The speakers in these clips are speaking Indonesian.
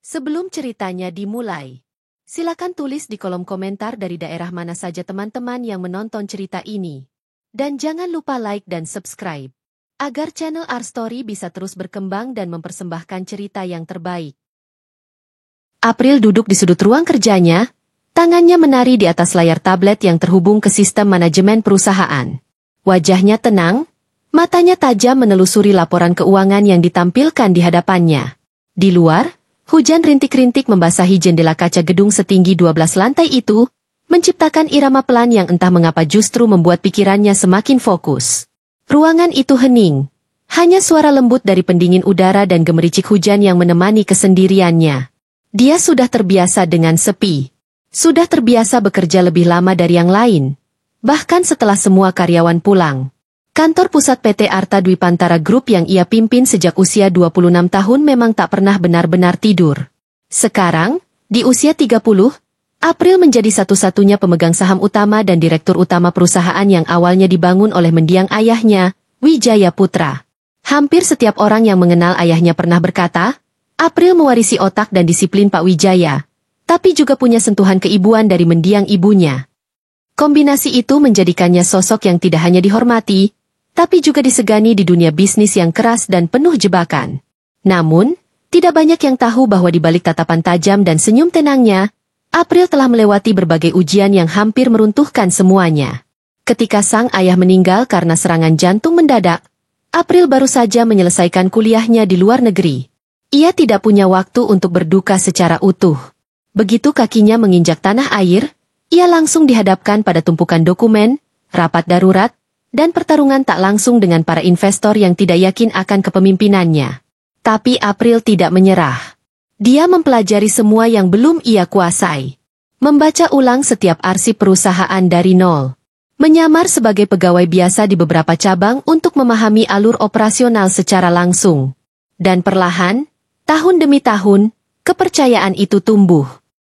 Sebelum ceritanya dimulai, silakan tulis di kolom komentar dari daerah mana saja teman-teman yang menonton cerita ini. Dan jangan lupa like dan subscribe, agar channel Our Story bisa terus berkembang dan mempersembahkan cerita yang terbaik. April duduk di sudut ruang kerjanya, tangannya menari di atas layar tablet yang terhubung ke sistem manajemen perusahaan. Wajahnya tenang, matanya tajam menelusuri laporan keuangan yang ditampilkan di hadapannya. Di luar, hujan rintik-rintik membasahi jendela kaca gedung setinggi 12 lantai itu, menciptakan irama pelan yang entah mengapa justru membuat pikirannya semakin fokus. Ruangan itu hening. Hanya suara lembut dari pendingin udara dan gemericik hujan yang menemani kesendiriannya. Dia sudah terbiasa dengan sepi. Sudah terbiasa bekerja lebih lama dari yang lain. Bahkan setelah semua karyawan pulang. Kantor pusat PT Arta Dwi Pantara Group yang ia pimpin sejak usia 26 tahun memang tak pernah benar-benar tidur. Sekarang, di usia 30, April menjadi satu-satunya pemegang saham utama dan direktur utama perusahaan yang awalnya dibangun oleh mendiang ayahnya, Wijaya Putra. Hampir setiap orang yang mengenal ayahnya pernah berkata, April mewarisi otak dan disiplin Pak Wijaya, tapi juga punya sentuhan keibuan dari mendiang ibunya. Kombinasi itu menjadikannya sosok yang tidak hanya dihormati, tapi juga disegani di dunia bisnis yang keras dan penuh jebakan. Namun, tidak banyak yang tahu bahwa di balik tatapan tajam dan senyum tenangnya, April telah melewati berbagai ujian yang hampir meruntuhkan semuanya. Ketika sang ayah meninggal karena serangan jantung mendadak, April baru saja menyelesaikan kuliahnya di luar negeri. Ia tidak punya waktu untuk berduka secara utuh. Begitu kakinya menginjak tanah air, ia langsung dihadapkan pada tumpukan dokumen, rapat darurat, dan pertarungan tak langsung dengan para investor yang tidak yakin akan kepemimpinannya. Tapi April tidak menyerah. Dia mempelajari semua yang belum ia kuasai. Membaca ulang setiap arsip perusahaan dari nol. Menyamar sebagai pegawai biasa di beberapa cabang untuk memahami alur operasional secara langsung. Dan perlahan, tahun demi tahun, kepercayaan itu tumbuh.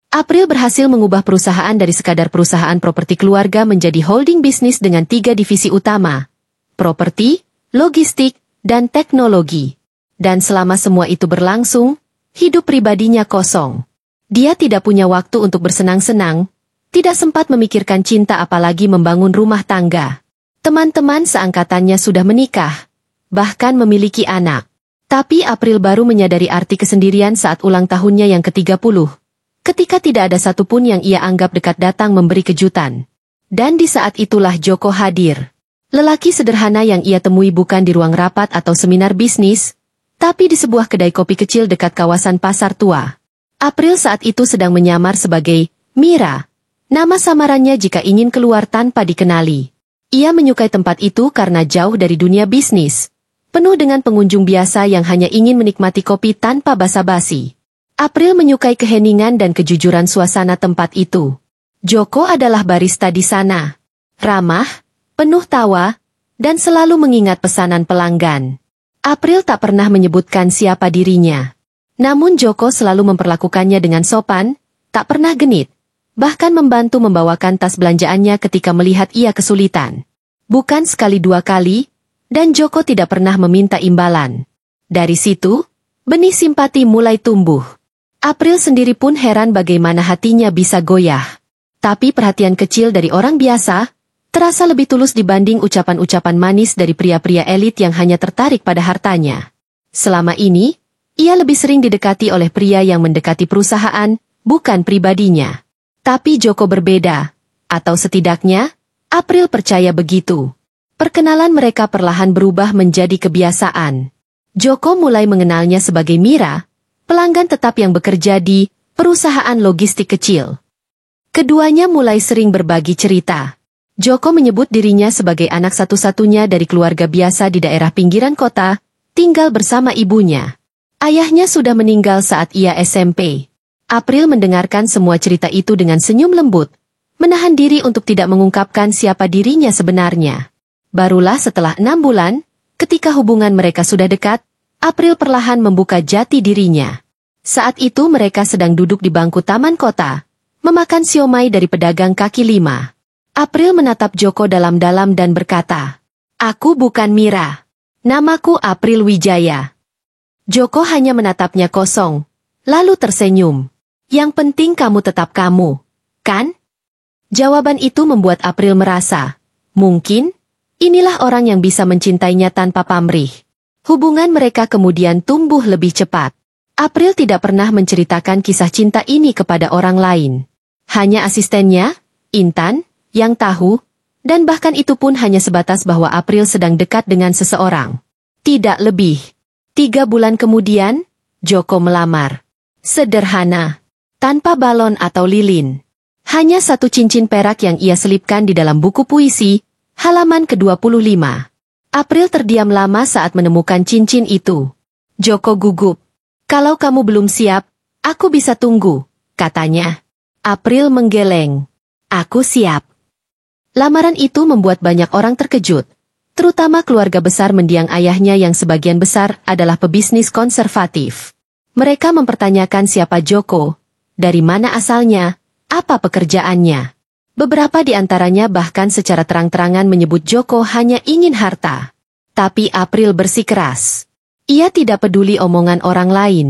April berhasil mengubah perusahaan dari sekadar perusahaan properti keluarga menjadi holding bisnis dengan 3 divisi utama. Properti, logistik, dan teknologi. Dan selama semua itu berlangsung, hidup pribadinya kosong. Dia tidak punya waktu untuk bersenang-senang, tidak sempat memikirkan cinta apalagi membangun rumah tangga. Teman-teman seangkatannya sudah menikah, bahkan memiliki anak. Tapi April baru menyadari arti kesendirian saat ulang tahunnya yang ke-30. Ketika tidak ada satupun yang ia anggap dekat datang memberi kejutan. Dan di saat itulah Joko hadir. Lelaki sederhana yang ia temui bukan di ruang rapat atau seminar bisnis, tapi di sebuah kedai kopi kecil dekat kawasan Pasar Tua. April saat itu sedang menyamar sebagai Mira, nama samarannya jika ingin keluar tanpa dikenali. Ia menyukai tempat itu karena jauh dari dunia bisnis, penuh dengan pengunjung biasa yang hanya ingin menikmati kopi tanpa basa-basi. April menyukai keheningan dan kejujuran suasana tempat itu. Joko adalah barista di sana. Ramah, penuh tawa, dan selalu mengingat pesanan pelanggan. April tak pernah menyebutkan siapa dirinya. Namun Joko selalu memperlakukannya dengan sopan, tak pernah genit, bahkan membantu membawakan tas belanjaannya ketika melihat ia kesulitan. Bukan sekali dua kali, dan Joko tidak pernah meminta imbalan. Dari situ, benih simpati mulai tumbuh. April sendiri pun heran bagaimana hatinya bisa goyah. Tapi perhatian kecil dari orang biasa, terasa lebih tulus dibanding ucapan-ucapan manis dari pria-pria elit yang hanya tertarik pada hartanya. Selama ini, ia lebih sering didekati oleh pria yang mendekati perusahaan, bukan pribadinya. Tapi Joko berbeda, atau setidaknya, April percaya begitu. Perkenalan mereka perlahan berubah menjadi kebiasaan. Joko mulai mengenalnya sebagai Mira, pelanggan tetap yang bekerja di perusahaan logistik kecil. Keduanya mulai sering berbagi cerita. Joko menyebut dirinya sebagai anak satu-satunya dari keluarga biasa di daerah pinggiran kota, tinggal bersama ibunya. Ayahnya sudah meninggal saat ia SMP. April mendengarkan semua cerita itu dengan senyum lembut, menahan diri untuk tidak mengungkapkan siapa dirinya sebenarnya. Barulah setelah 6 bulan, ketika hubungan mereka sudah dekat, April perlahan membuka jati dirinya. Saat itu mereka sedang duduk di bangku taman kota, memakan siomay dari pedagang kaki lima. April menatap Joko dalam-dalam dan berkata, "Aku bukan Mira. Namaku April Wijaya." Joko hanya menatapnya kosong, lalu tersenyum. Yang penting kamu tetap kamu, kan? Jawaban itu membuat April merasa, mungkin, inilah orang yang bisa mencintainya tanpa pamrih. Hubungan mereka kemudian tumbuh lebih cepat. April tidak pernah menceritakan kisah cinta ini kepada orang lain. Hanya asistennya, Intan, yang tahu, dan bahkan itu pun hanya sebatas bahwa April sedang dekat dengan seseorang. Tidak lebih. 3 bulan kemudian, Joko melamar. Sederhana. Tanpa balon atau lilin. Hanya 1 cincin perak yang ia selipkan di dalam buku puisi, halaman ke-25. April terdiam lama saat menemukan cincin itu. Joko gugup. Kalau kamu belum siap, aku bisa tunggu, katanya. April menggeleng. Aku siap. Lamaran itu membuat banyak orang terkejut. Terutama keluarga besar mendiang ayahnya yang sebagian besar adalah pebisnis konservatif. Mereka mempertanyakan siapa Joko, dari mana asalnya, apa pekerjaannya. Beberapa di antaranya bahkan secara terang-terangan menyebut Joko hanya ingin harta. Tapi April bersikeras. Ia tidak peduli omongan orang lain.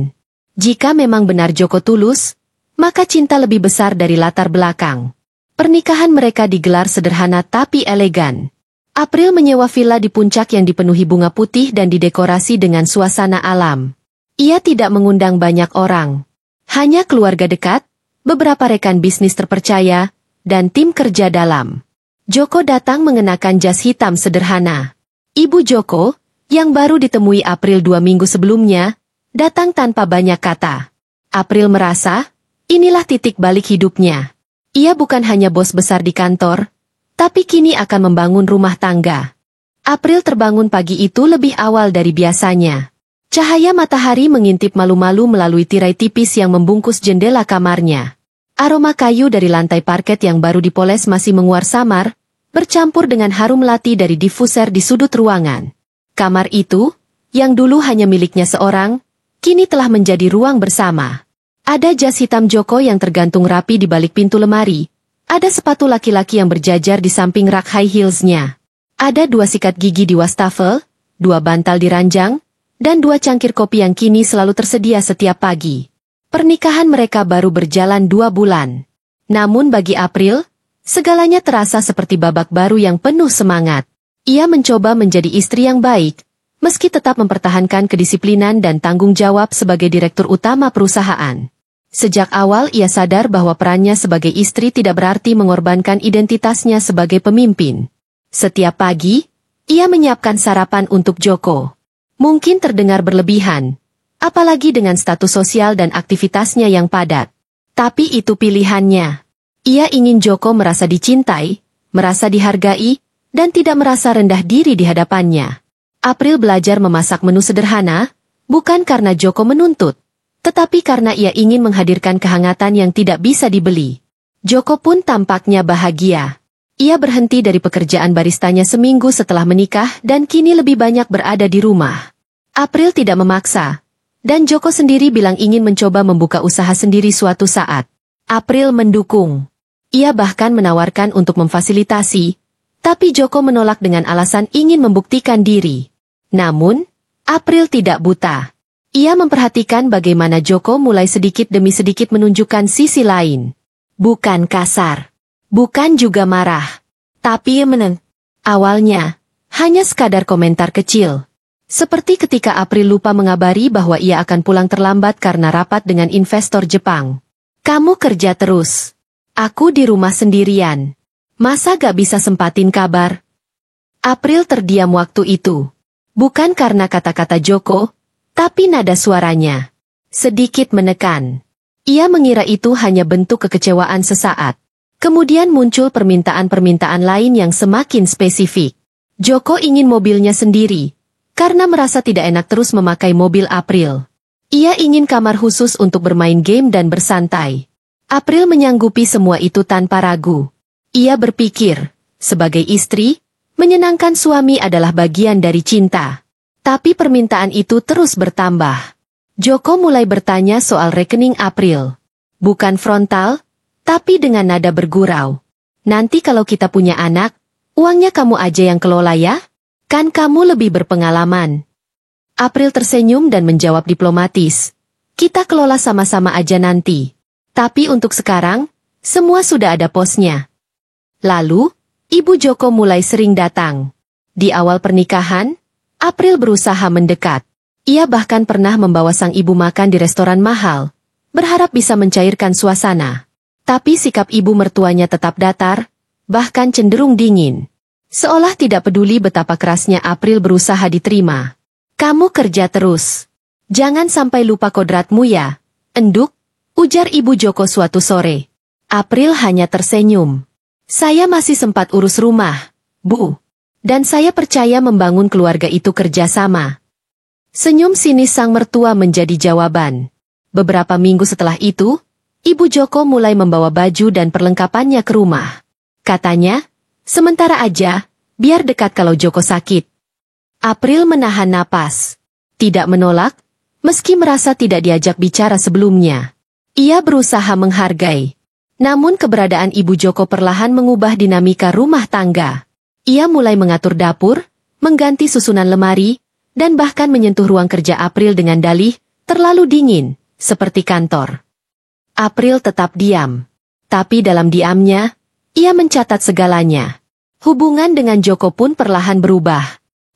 Jika memang benar Joko tulus, maka cinta lebih besar dari latar belakang. Pernikahan mereka digelar sederhana tapi elegan. April menyewa villa di puncak yang dipenuhi bunga putih dan didekorasi dengan suasana alam. Ia tidak mengundang banyak orang. Hanya keluarga dekat, beberapa rekan bisnis terpercaya, dan tim kerja dalam. Joko datang mengenakan jas hitam sederhana. Ibu Joko, yang baru ditemui April 2 minggu sebelumnya, datang tanpa banyak kata. April merasa, inilah titik balik hidupnya. Ia bukan hanya bos besar di kantor, tapi kini akan membangun rumah tangga. April terbangun pagi itu lebih awal dari biasanya. Cahaya matahari mengintip malu-malu melalui tirai tipis yang membungkus jendela kamarnya. Aroma kayu dari lantai parket yang baru dipoles masih menguar samar, bercampur dengan harum melati dari diffuser di sudut ruangan. Kamar itu, yang dulu hanya miliknya seorang, kini telah menjadi ruang bersama. Ada jas hitam Joko yang tergantung rapi di balik pintu lemari. Ada sepatu laki-laki yang berjajar di samping rak high heels-nya. Ada 2 sikat gigi di wastafel, 2 bantal di ranjang, dan 2 cangkir kopi yang kini selalu tersedia setiap pagi. Pernikahan mereka baru berjalan 2 bulan. Namun bagi April, segalanya terasa seperti babak baru yang penuh semangat. Ia mencoba menjadi istri yang baik, meski tetap mempertahankan kedisiplinan dan tanggung jawab sebagai direktur utama perusahaan. Sejak awal ia sadar bahwa perannya sebagai istri tidak berarti mengorbankan identitasnya sebagai pemimpin. Setiap pagi, ia menyiapkan sarapan untuk Joko. Mungkin terdengar berlebihan, apalagi dengan status sosial dan aktivitasnya yang padat. Tapi itu pilihannya. Ia ingin Joko merasa dicintai, merasa dihargai, dan tidak merasa rendah diri di hadapannya. April belajar memasak menu sederhana, bukan karena Joko menuntut, tetapi karena ia ingin menghadirkan kehangatan yang tidak bisa dibeli. Joko pun tampaknya bahagia. Ia berhenti dari pekerjaan baristanya seminggu setelah menikah dan kini lebih banyak berada di rumah. April tidak memaksa, dan Joko sendiri bilang ingin mencoba membuka usaha sendiri suatu saat. April mendukung. Ia bahkan menawarkan untuk memfasilitasi, tapi Joko menolak dengan alasan ingin membuktikan diri. Namun, April tidak buta. Ia memperhatikan bagaimana Joko mulai sedikit demi sedikit menunjukkan sisi lain. Bukan kasar. Bukan juga marah. Tapi awalnya, hanya sekadar komentar kecil. Seperti ketika April lupa mengabari bahwa ia akan pulang terlambat karena rapat dengan investor Jepang. Kamu kerja terus. Aku di rumah sendirian. Masa gak bisa sempatin kabar? April terdiam waktu itu. Bukan karena kata-kata Joko, tapi nada suaranya. Sedikit menekan. Ia mengira itu hanya bentuk kekecewaan sesaat. Kemudian muncul permintaan-permintaan lain yang semakin spesifik. Joko ingin mobilnya sendiri, karena merasa tidak enak terus memakai mobil April. Ia ingin kamar khusus untuk bermain game dan bersantai. April menyanggupi semua itu tanpa ragu. Ia berpikir, sebagai istri, menyenangkan suami adalah bagian dari cinta. Tapi permintaan itu terus bertambah. Joko mulai bertanya soal rekening April. Bukan frontal, tapi dengan nada bergurau. Nanti kalau kita punya anak, uangnya kamu aja yang kelola ya? Kan kamu lebih berpengalaman. April tersenyum dan menjawab diplomatis. Kita kelola sama-sama aja nanti. Tapi untuk sekarang, semua sudah ada posnya. Lalu, Ibu Joko mulai sering datang. Di awal pernikahan, April berusaha mendekat. Ia bahkan pernah membawa sang ibu makan di restoran mahal, berharap bisa mencairkan suasana. Tapi sikap ibu mertuanya tetap datar, bahkan cenderung dingin. Seolah tidak peduli betapa kerasnya April berusaha diterima. Kamu kerja terus. Jangan sampai lupa kodratmu ya, enduk, ujar Ibu Joko suatu sore. April hanya tersenyum. Saya masih sempat urus rumah, Bu. Dan saya percaya membangun keluarga itu kerjasama. Senyum sinis sang mertua menjadi jawaban. Beberapa minggu setelah itu, Ibu Joko mulai membawa baju dan perlengkapannya ke rumah. Katanya, sementara aja, biar dekat kalau Joko sakit. April menahan napas. Tidak menolak, meski merasa tidak diajak bicara sebelumnya. Ia berusaha menghargai. Namun keberadaan Ibu Joko perlahan mengubah dinamika rumah tangga. Ia mulai mengatur dapur, mengganti susunan lemari, dan bahkan menyentuh ruang kerja April dengan dalih, terlalu dingin, seperti kantor. April tetap diam. Tapi dalam diamnya, ia mencatat segalanya. Hubungan dengan Joko pun perlahan berubah.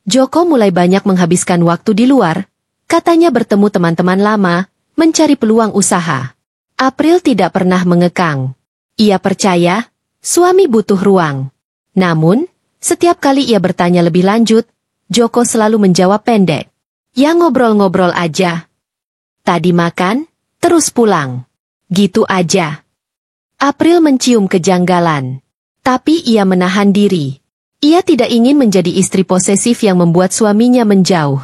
Joko mulai banyak menghabiskan waktu di luar, katanya bertemu teman-teman lama, mencari peluang usaha. April tidak pernah mengekang. Ia percaya, suami butuh ruang. Namun, setiap kali ia bertanya lebih lanjut, Joko selalu menjawab pendek. Ya ngobrol-ngobrol aja. Tadi makan, terus pulang. Gitu aja. April mencium kejanggalan. Tapi ia menahan diri. Ia tidak ingin menjadi istri posesif yang membuat suaminya menjauh.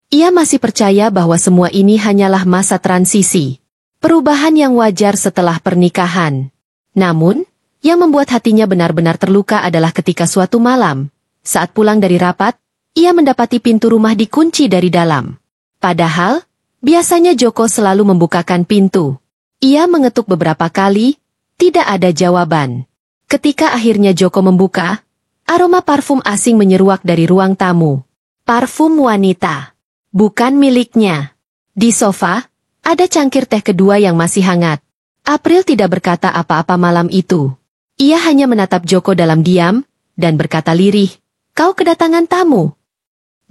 Ia masih percaya bahwa semua ini hanyalah masa transisi. Perubahan yang wajar setelah pernikahan. Namun, yang membuat hatinya benar-benar terluka adalah ketika suatu malam, saat pulang dari rapat, ia mendapati pintu rumah dikunci dari dalam. Padahal, biasanya Joko selalu membukakan pintu. Ia mengetuk beberapa kali, tidak ada jawaban. Ketika akhirnya Joko membuka, aroma parfum asing menyeruak dari ruang tamu. Parfum wanita. Bukan miliknya. Di sofa, ada cangkir teh kedua yang masih hangat. April tidak berkata apa-apa malam itu. Ia hanya menatap Joko dalam diam, dan berkata lirih, "Kau kedatangan tamu?"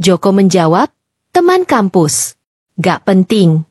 Joko menjawab, "Teman kampus." "Gak penting."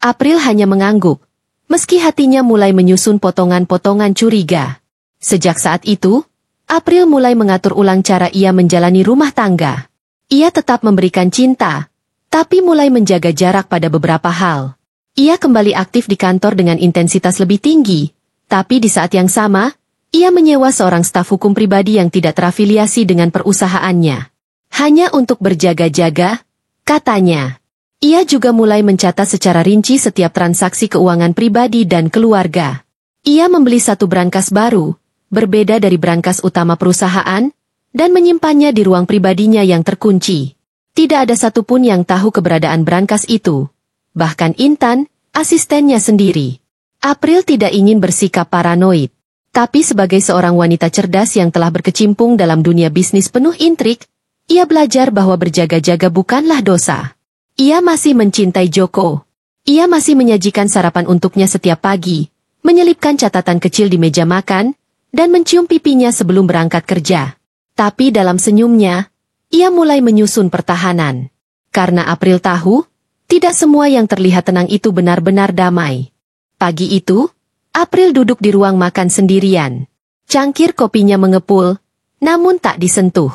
April hanya mengangguk, meski hatinya mulai menyusun potongan-potongan curiga. Sejak saat itu, April mulai mengatur ulang cara ia menjalani rumah tangga. Ia tetap memberikan cinta, tapi mulai menjaga jarak pada beberapa hal. Ia kembali aktif di kantor dengan intensitas lebih tinggi, tapi di saat yang sama, ia menyewa seorang staf hukum pribadi yang tidak terafiliasi dengan perusahaannya. Hanya untuk berjaga-jaga, katanya. Ia juga mulai mencatat secara rinci setiap transaksi keuangan pribadi dan keluarga. Ia membeli satu brankas baru, berbeda dari brankas utama perusahaan, dan menyimpannya di ruang pribadinya yang terkunci. Tidak ada satupun yang tahu keberadaan brankas itu. Bahkan Intan, asistennya sendiri. April tidak ingin bersikap paranoid. Tapi sebagai seorang wanita cerdas yang telah berkecimpung dalam dunia bisnis penuh intrik, ia belajar bahwa berjaga-jaga bukanlah dosa. Ia masih mencintai Joko. Ia masih menyajikan sarapan untuknya setiap pagi, menyelipkan catatan kecil di meja makan, dan mencium pipinya sebelum berangkat kerja. Tapi dalam senyumnya, ia mulai menyusun pertahanan. Karena April tahu, tidak semua yang terlihat tenang itu benar-benar damai. Pagi itu, April duduk di ruang makan sendirian. Cangkir kopinya mengepul, namun tak disentuh.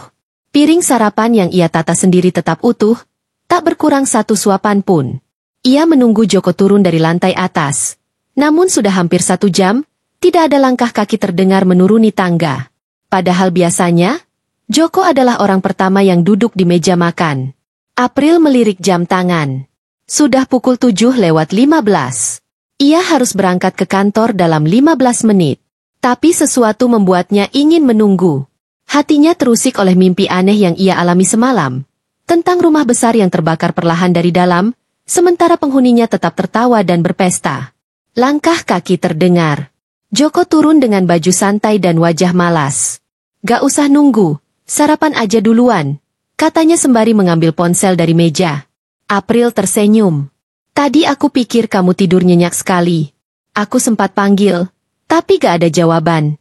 Piring sarapan yang ia tata sendiri tetap utuh, tak berkurang satu suapan pun. Ia menunggu Joko turun dari lantai atas. Namun sudah hampir 1 jam, tidak ada langkah kaki terdengar menuruni tangga. Padahal biasanya, Joko adalah orang pertama yang duduk di meja makan. April melirik jam tangan. Sudah pukul 7:15. Ia harus berangkat ke kantor dalam 15 menit. Tapi sesuatu membuatnya ingin menunggu. Hatinya terusik oleh mimpi aneh yang ia alami semalam. Tentang rumah besar yang terbakar perlahan dari dalam, sementara penghuninya tetap tertawa dan berpesta. Langkah kaki terdengar. Joko turun dengan baju santai dan wajah malas. "Gak usah nunggu, sarapan aja duluan," katanya sembari mengambil ponsel dari meja. April tersenyum. Tadi aku pikir kamu tidur nyenyak sekali. Aku sempat panggil, tapi gak ada jawaban.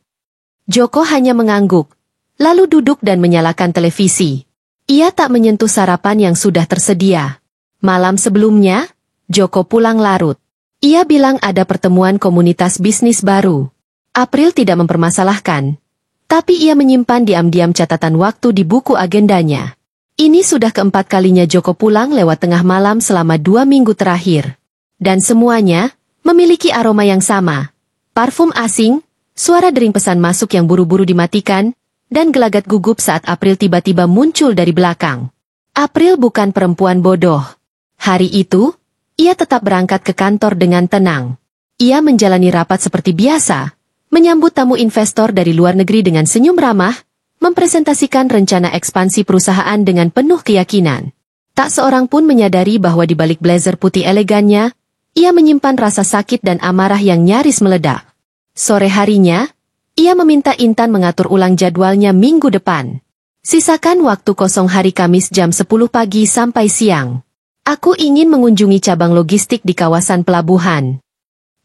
Joko hanya mengangguk, lalu duduk dan menyalakan televisi. Ia tak menyentuh sarapan yang sudah tersedia. Malam sebelumnya, Joko pulang larut. Ia bilang ada pertemuan komunitas bisnis baru. April tidak mempermasalahkan, tapi ia menyimpan diam-diam catatan waktu di buku agendanya. Ini sudah keempat kalinya Joko pulang lewat tengah malam selama 2 minggu terakhir. Dan semuanya memiliki aroma yang sama. Parfum asing, suara dering pesan masuk yang buru-buru dimatikan, dan gelagat gugup saat April tiba-tiba muncul dari belakang. April bukan perempuan bodoh. Hari itu, ia tetap berangkat ke kantor dengan tenang. Ia menjalani rapat seperti biasa, menyambut tamu investor dari luar negeri dengan senyum ramah, mempresentasikan rencana ekspansi perusahaan dengan penuh keyakinan. Tak seorang pun menyadari bahwa di balik blazer putih elegannya, ia menyimpan rasa sakit dan amarah yang nyaris meledak. Sore harinya, ia meminta Intan mengatur ulang jadwalnya minggu depan. Sisakan waktu kosong hari Kamis jam 10 pagi sampai siang. Aku ingin mengunjungi cabang logistik di kawasan pelabuhan.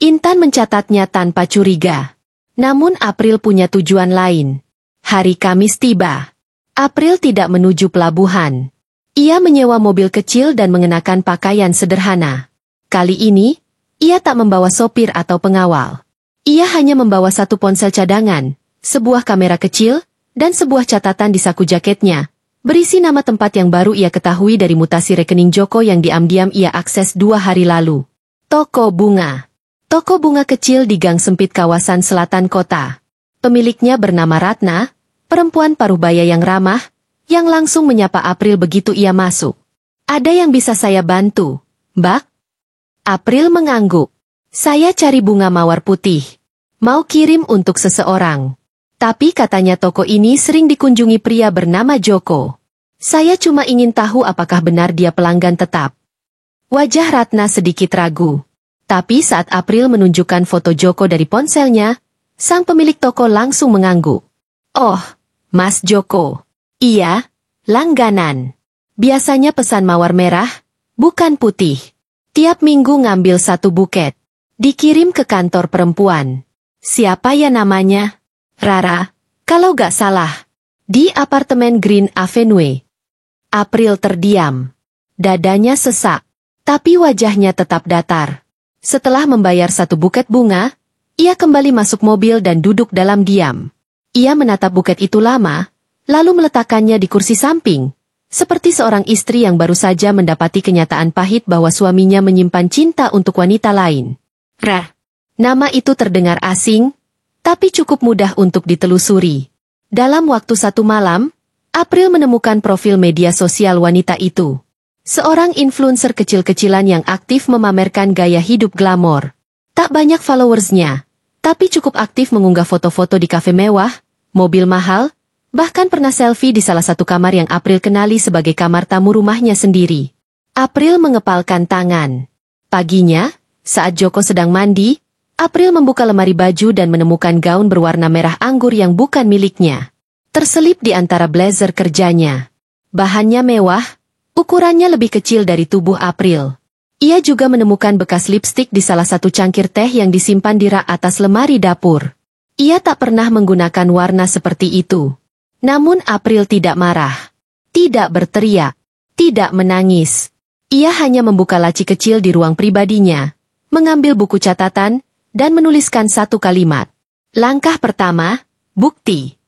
Intan mencatatnya tanpa curiga. Namun April punya tujuan lain. Hari Kamis tiba. April tidak menuju pelabuhan. Ia menyewa mobil kecil dan mengenakan pakaian sederhana. Kali ini, ia tak membawa sopir atau pengawal. Ia hanya membawa satu ponsel cadangan, sebuah kamera kecil, dan sebuah catatan di saku jaketnya, berisi nama tempat yang baru ia ketahui dari mutasi rekening Joko yang diam-diam ia akses 2 hari lalu. Toko bunga. Toko bunga kecil di gang sempit kawasan selatan kota. Pemiliknya bernama Ratna, perempuan parubaya yang ramah, yang langsung menyapa April begitu ia masuk. Ada yang bisa saya bantu, Mbak? April mengangguk. Saya cari bunga mawar putih. Mau kirim untuk seseorang. Tapi katanya toko ini sering dikunjungi pria bernama Joko. Saya cuma ingin tahu apakah benar dia pelanggan tetap. Wajah Ratna sedikit ragu. Tapi saat April menunjukkan foto Joko dari ponselnya, sang pemilik toko langsung mengangguk. Oh, Mas Joko. Iya, langganan. Biasanya pesan mawar merah, bukan putih. Tiap minggu ngambil 1 buket. Dikirim ke kantor perempuan. Siapa ya namanya? Rara, kalau gak salah. Di apartemen Green Avenue. April terdiam. Dadanya sesak. Tapi wajahnya tetap datar. Setelah membayar 1 buket bunga, ia kembali masuk mobil dan duduk dalam diam. Ia menatap buket itu lama, lalu meletakkannya di kursi samping, seperti seorang istri yang baru saja mendapati kenyataan pahit bahwa suaminya menyimpan cinta untuk wanita lain. Rah. Nama itu terdengar asing, tapi cukup mudah untuk ditelusuri. Dalam waktu 1 malam, April menemukan profil media sosial wanita itu. Seorang influencer kecil-kecilan yang aktif memamerkan gaya hidup glamor. Tak banyak followersnya, tapi cukup aktif mengunggah foto-foto di kafe mewah, mobil mahal, bahkan pernah selfie di salah satu kamar yang April kenali sebagai kamar tamu rumahnya sendiri. April mengepalkan tangan. Paginya, saat Joko sedang mandi, April membuka lemari baju dan menemukan gaun berwarna merah anggur yang bukan miliknya. Terselip di antara blazer kerjanya. Bahannya mewah, ukurannya lebih kecil dari tubuh April. Ia juga menemukan bekas lipstik di salah satu cangkir teh yang disimpan di rak atas lemari dapur. Ia tak pernah menggunakan warna seperti itu. Namun April tidak marah. Tidak berteriak. Tidak menangis. Ia hanya membuka laci kecil di ruang pribadinya, mengambil buku catatan, dan menuliskan 1 kalimat. Langkah pertama, bukti.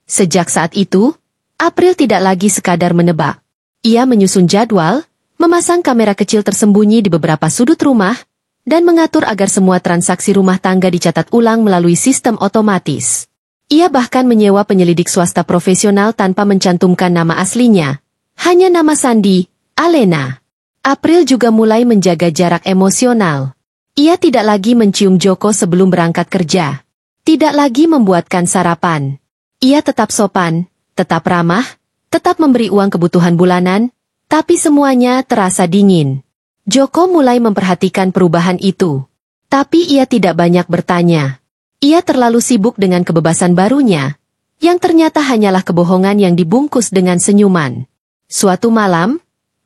Sejak saat itu, April tidak lagi sekadar menebak. Ia menyusun jadwal, memasang kamera kecil tersembunyi di beberapa sudut rumah, dan mengatur agar semua transaksi rumah tangga dicatat ulang melalui sistem otomatis. Ia bahkan menyewa penyelidik swasta profesional tanpa mencantumkan nama aslinya, hanya nama sandi, Alena. April juga mulai menjaga jarak emosional. Ia tidak lagi mencium Joko sebelum berangkat kerja. Tidak lagi membuatkan sarapan. Ia tetap sopan, tetap ramah, tetap memberi uang kebutuhan bulanan, tapi semuanya terasa dingin. Joko mulai memperhatikan perubahan itu. Tapi ia tidak banyak bertanya. Ia terlalu sibuk dengan kebebasan barunya, yang ternyata hanyalah kebohongan yang dibungkus dengan senyuman. Suatu malam,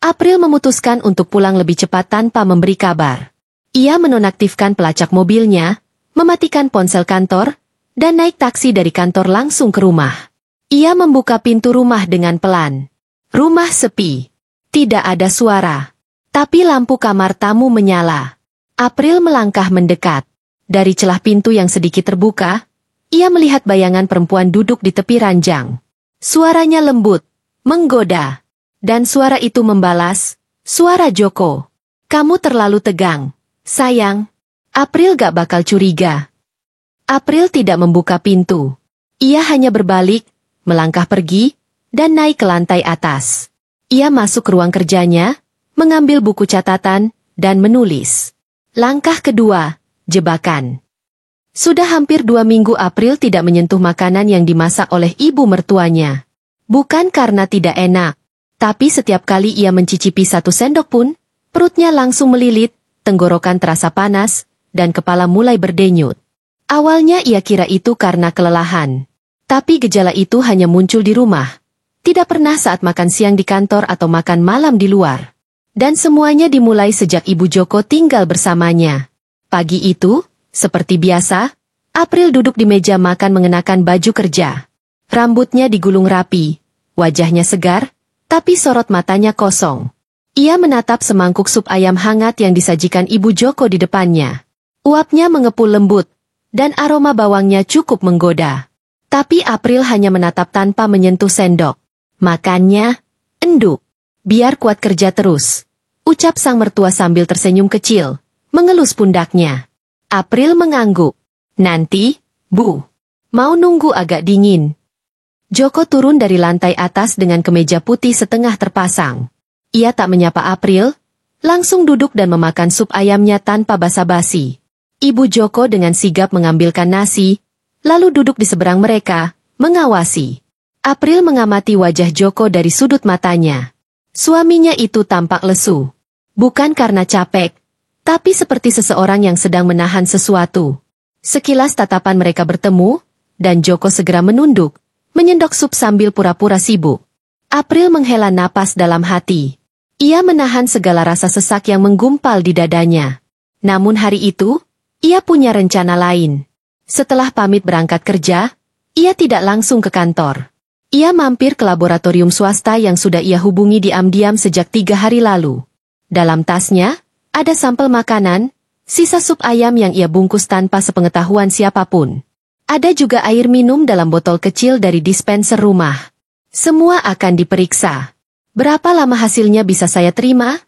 April memutuskan untuk pulang lebih cepat tanpa memberi kabar. Ia menonaktifkan pelacak mobilnya, mematikan ponsel kantor, dan naik taksi dari kantor langsung ke rumah. Ia membuka pintu rumah dengan pelan. Rumah sepi. Tidak ada suara. Tapi lampu kamar tamu menyala. April melangkah mendekat. Dari celah pintu yang sedikit terbuka, ia melihat bayangan perempuan duduk di tepi ranjang. Suaranya lembut, menggoda. Dan suara itu membalas, suara Joko. Kamu terlalu tegang, sayang. April gak bakal curiga. April tidak membuka pintu. Ia hanya berbalik, melangkah pergi, dan naik ke lantai atas. Ia masuk ke ruang kerjanya, mengambil buku catatan, dan menulis. Langkah kedua, jebakan. Sudah hampir 2 minggu April tidak menyentuh makanan yang dimasak oleh ibu mertuanya. Bukan karena tidak enak, tapi setiap kali ia mencicipi 1 sendok pun, perutnya langsung melilit, tenggorokan terasa panas, dan kepala mulai berdenyut. Awalnya ia kira itu karena kelelahan. Tapi gejala itu hanya muncul di rumah. Tidak pernah saat makan siang di kantor atau makan malam di luar. Dan semuanya dimulai sejak Ibu Joko tinggal bersamanya. Pagi itu, seperti biasa, April duduk di meja makan mengenakan baju kerja. Rambutnya digulung rapi, wajahnya segar, tapi sorot matanya kosong. Ia menatap semangkuk sup ayam hangat yang disajikan Ibu Joko di depannya. Uapnya mengepul lembut, dan aroma bawangnya cukup menggoda. Tapi April hanya menatap tanpa menyentuh sendok. Makannya, enduk. Biar kuat kerja terus. Ucap sang mertua sambil tersenyum kecil, mengelus pundaknya. April mengangguk. Nanti, Bu. Mau nunggu agak dingin. Joko turun dari lantai atas dengan kemeja putih setengah terpasang. Ia tak menyapa April, langsung duduk dan memakan sup ayamnya tanpa basa-basi. Ibu Joko dengan sigap mengambilkan nasi, lalu duduk di seberang mereka, mengawasi. April mengamati wajah Joko dari sudut matanya. Suaminya itu tampak lesu. Bukan karena capek, tapi seperti seseorang yang sedang menahan sesuatu. Sekilas tatapan mereka bertemu, dan Joko segera menunduk, menyendok sup sambil pura-pura sibuk. April menghela napas dalam hati. Ia menahan segala rasa sesak yang menggumpal di dadanya. Namun hari itu, ia punya rencana lain. Setelah pamit berangkat kerja, ia tidak langsung ke kantor. Ia mampir ke laboratorium swasta yang sudah ia hubungi diam-diam sejak 3 hari lalu. Dalam tasnya, ada sampel makanan, sisa sup ayam yang ia bungkus tanpa sepengetahuan siapapun. Ada juga air minum dalam botol kecil dari dispenser rumah. Semua akan diperiksa. Berapa lama hasilnya bisa saya terima?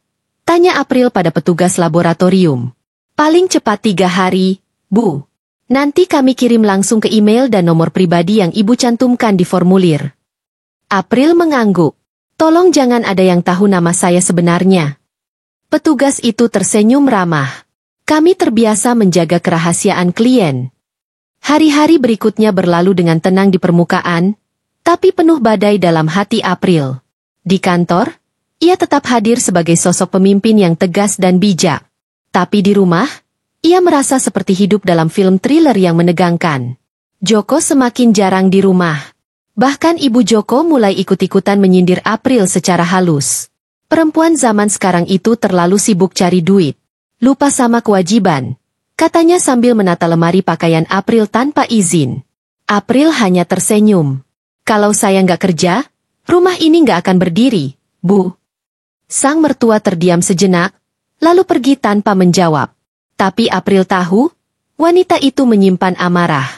Tanya April pada petugas laboratorium. Paling cepat 3 hari, Bu. Nanti kami kirim langsung ke email dan nomor pribadi yang Ibu cantumkan di formulir. April mengangguk. Tolong jangan ada yang tahu nama saya sebenarnya. Petugas itu tersenyum ramah. Kami terbiasa menjaga kerahasiaan klien. Hari-hari berikutnya berlalu dengan tenang di permukaan, tapi penuh badai dalam hati April. Di kantor, ia tetap hadir sebagai sosok pemimpin yang tegas dan bijak. Tapi di rumah, ia merasa seperti hidup dalam film thriller yang menegangkan. Joko semakin jarang di rumah. Bahkan Ibu Joko mulai ikut-ikutan menyindir April secara halus. Perempuan zaman sekarang itu terlalu sibuk cari duit. Lupa sama kewajiban. Katanya sambil menata lemari pakaian April tanpa izin. April hanya tersenyum. Kalau saya nggak kerja, rumah ini nggak akan berdiri, Bu. Sang mertua terdiam sejenak, lalu pergi tanpa menjawab. Tapi April tahu, wanita itu menyimpan amarah.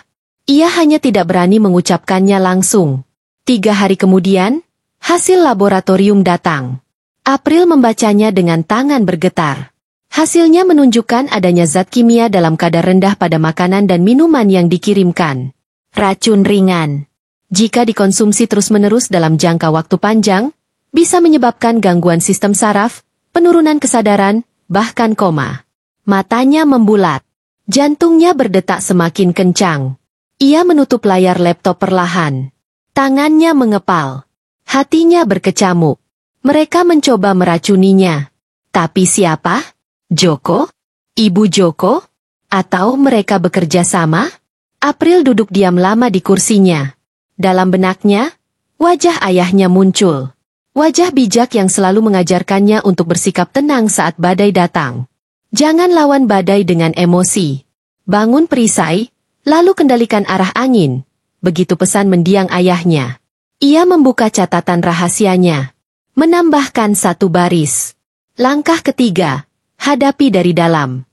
Ia hanya tidak berani mengucapkannya langsung. 3 hari kemudian, hasil laboratorium datang. April membacanya dengan tangan bergetar. Hasilnya menunjukkan adanya zat kimia dalam kadar rendah pada makanan dan minuman yang dikirimkan. Racun ringan. Jika dikonsumsi terus-menerus dalam jangka waktu panjang, bisa menyebabkan gangguan sistem saraf, penurunan kesadaran, bahkan koma. Matanya membulat. Jantungnya berdetak semakin kencang. Ia menutup layar laptop perlahan. Tangannya mengepal. Hatinya berkecamuk. Mereka mencoba meracuninya. Tapi siapa? Joko? Ibu Joko? Atau mereka bekerja sama? April duduk diam lama di kursinya. Dalam benaknya, wajah ayahnya muncul. Wajah bijak yang selalu mengajarkannya untuk bersikap tenang saat badai datang. Jangan lawan badai dengan emosi. Bangun perisai, lalu kendalikan arah angin. Begitu pesan mendiang ayahnya. Ia membuka catatan rahasianya. Menambahkan satu baris. Langkah ketiga, hadapi dari dalam.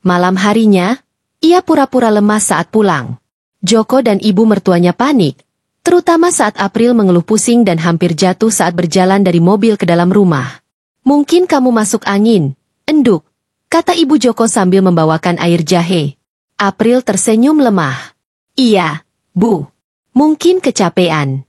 Malam harinya, ia pura-pura lemas saat pulang. Joko dan ibu mertuanya panik. Terutama saat April mengeluh pusing dan hampir jatuh saat berjalan dari mobil ke dalam rumah. Mungkin kamu masuk angin, enduk, kata ibu Joko sambil membawakan air jahe. April tersenyum lemah. Iya, Bu. Mungkin kecapean.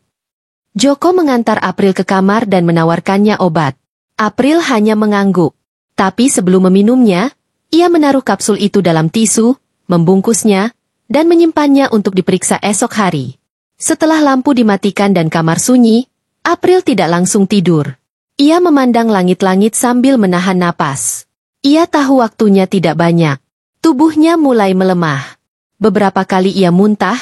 Joko mengantar April ke kamar dan menawarkannya obat. April hanya mengangguk. Tapi sebelum meminumnya, ia menaruh kapsul itu dalam tisu, membungkusnya, dan menyimpannya untuk diperiksa esok hari. Setelah lampu dimatikan dan kamar sunyi, April tidak langsung tidur. Ia memandang langit-langit sambil menahan napas. Ia tahu waktunya tidak banyak. Tubuhnya mulai melemah. Beberapa kali ia muntah,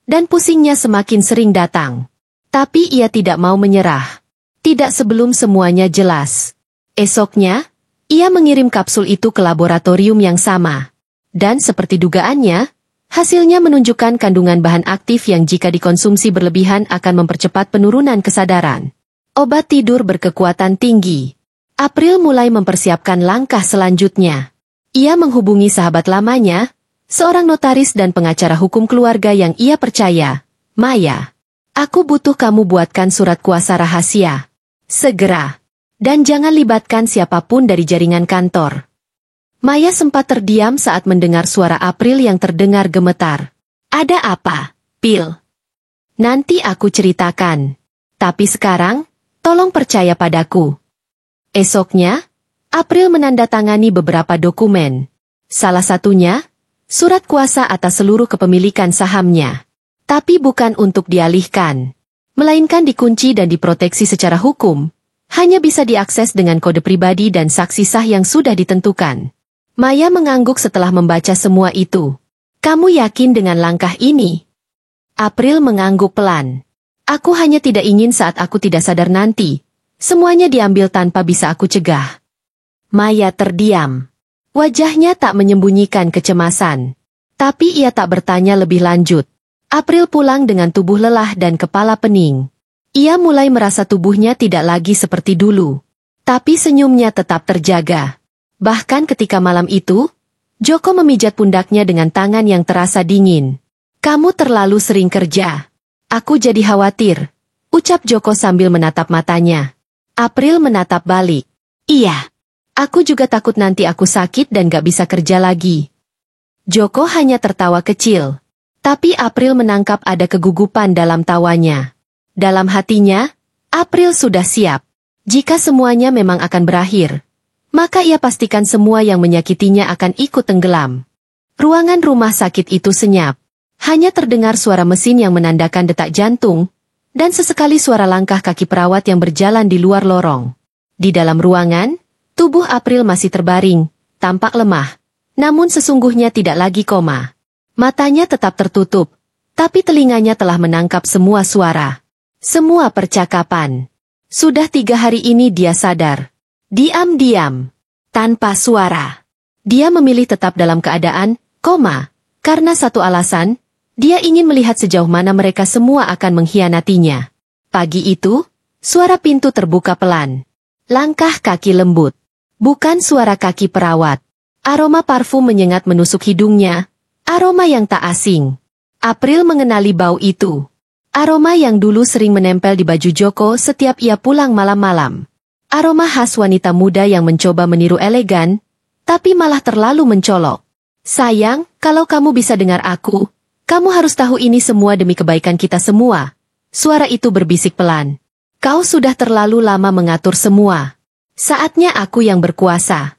dan pusingnya semakin sering datang. Tapi ia tidak mau menyerah. Tidak sebelum semuanya jelas. Esoknya, ia mengirim kapsul itu ke laboratorium yang sama. Dan seperti dugaannya, hasilnya menunjukkan kandungan bahan aktif yang jika dikonsumsi berlebihan akan mempercepat penurunan kesadaran. Obat tidur berkekuatan tinggi. April mulai mempersiapkan langkah selanjutnya. Ia menghubungi sahabat lamanya, seorang notaris dan pengacara hukum keluarga yang ia percaya. Maya, aku butuh kamu buatkan surat kuasa rahasia. Segera. Dan jangan libatkan siapapun dari jaringan kantor. Maya sempat terdiam saat mendengar suara April yang terdengar gemetar. Ada apa, Pil? Nanti aku ceritakan. Tapi sekarang, tolong percaya padaku. Esoknya, April menandatangani beberapa dokumen. Salah satunya, surat kuasa atas seluruh kepemilikan sahamnya. Tapi bukan untuk dialihkan. Melainkan dikunci dan diproteksi secara hukum. Hanya bisa diakses dengan kode pribadi dan saksi sah yang sudah ditentukan. Maya mengangguk setelah membaca semua itu. Kamu yakin dengan langkah ini? April mengangguk pelan. Aku hanya tidak ingin saat aku tidak sadar nanti. Semuanya diambil tanpa bisa aku cegah. Maya terdiam. Wajahnya tak menyembunyikan kecemasan. Tapi ia tak bertanya lebih lanjut. April pulang dengan tubuh lelah dan kepala pening. Ia mulai merasa tubuhnya tidak lagi seperti dulu. Tapi senyumnya tetap terjaga. Bahkan ketika malam itu, Joko memijat pundaknya dengan tangan yang terasa dingin. Kamu terlalu sering kerja. Aku jadi khawatir, ucap Joko sambil menatap matanya. April menatap balik. Iya, aku juga takut nanti aku sakit dan gak bisa kerja lagi. Joko hanya tertawa kecil. Tapi April menangkap ada kegugupan dalam tawanya. Dalam hatinya, April sudah siap. Jika semuanya memang akan berakhir, maka ia pastikan semua yang menyakitinya akan ikut tenggelam. Ruangan rumah sakit itu senyap. Hanya terdengar suara mesin yang menandakan detak jantung, dan sesekali suara langkah kaki perawat yang berjalan di luar lorong. Di dalam ruangan, tubuh April masih terbaring, tampak lemah, namun sesungguhnya tidak lagi koma. Matanya tetap tertutup, tapi telinganya telah menangkap semua suara. Semua percakapan. Sudah 3 hari ini dia sadar. Diam-diam, tanpa suara. Dia memilih tetap dalam keadaan koma, karena satu alasan, dia ingin melihat sejauh mana mereka semua akan mengkhianatinya. Pagi itu, suara pintu terbuka pelan. Langkah kaki lembut. Bukan suara kaki perawat. Aroma parfum menyengat menusuk hidungnya, aroma yang tak asing. April mengenali bau itu. Aroma yang dulu sering menempel di baju Joko setiap ia pulang malam-malam. Aroma khas wanita muda yang mencoba meniru elegan, tapi malah terlalu mencolok. Sayang, kalau kamu bisa dengar aku, kamu harus tahu ini semua demi kebaikan kita semua. Suara itu berbisik pelan. Kau sudah terlalu lama mengatur semua. Saatnya aku yang berkuasa.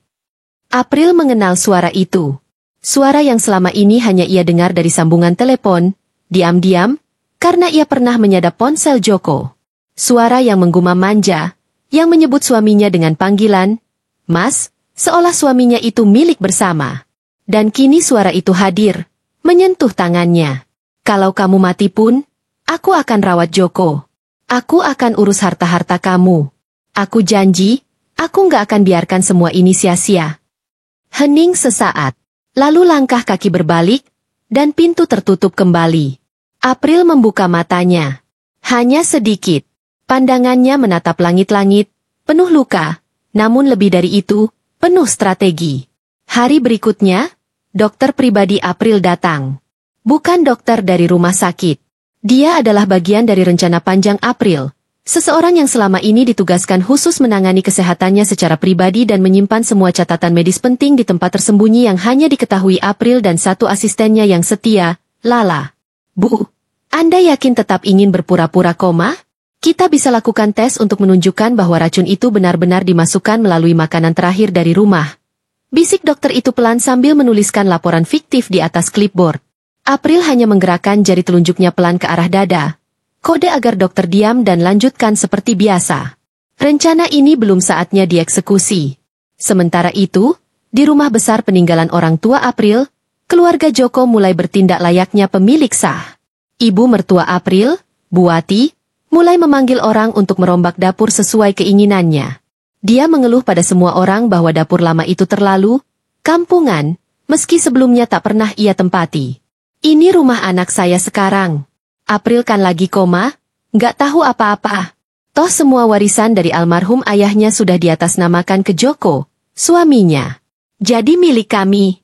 April mengenal suara itu. Suara yang selama ini hanya ia dengar dari sambungan telepon, diam-diam, karena ia pernah menyadap ponsel Joko. Suara yang menggumam manja, yang menyebut suaminya dengan panggilan, Mas, seolah suaminya itu milik bersama. Dan kini suara itu hadir, menyentuh tangannya. Kalau kamu mati pun, aku akan rawat Joko. Aku akan urus harta-harta kamu. Aku janji, aku nggak akan biarkan semua ini sia-sia. Hening sesaat. Lalu langkah kaki berbalik, dan pintu tertutup kembali. April membuka matanya. Hanya sedikit. Pandangannya menatap langit-langit, penuh luka, namun lebih dari itu, penuh strategi. Hari berikutnya, dokter pribadi April datang. Bukan dokter dari rumah sakit. Dia adalah bagian dari rencana panjang April. Seseorang yang selama ini ditugaskan khusus menangani kesehatannya secara pribadi dan menyimpan semua catatan medis penting di tempat tersembunyi yang hanya diketahui April dan satu asistennya yang setia, Lala. Bu, Anda yakin tetap ingin berpura-pura koma? Kita bisa lakukan tes untuk menunjukkan bahwa racun itu benar-benar dimasukkan melalui makanan terakhir dari rumah. Bisik dokter itu pelan sambil menuliskan laporan fiktif di atas clipboard. April hanya menggerakkan jari telunjuknya pelan ke arah dada. Kode agar dokter diam dan lanjutkan seperti biasa. Rencana ini belum saatnya dieksekusi. Sementara itu, di rumah besar peninggalan orang tua April, keluarga Joko mulai bertindak layaknya pemilik sah. Ibu mertua April, Buati, mulai memanggil orang untuk merombak dapur sesuai keinginannya. Dia mengeluh pada semua orang bahwa dapur lama itu terlalu kampungan, meski sebelumnya tak pernah ia tempati. Ini rumah anak saya sekarang. April kan lagi koma, nggak tahu apa-apa. Toh semua warisan dari almarhum ayahnya sudah diatasnamakan ke Joko, suaminya. Jadi milik kami.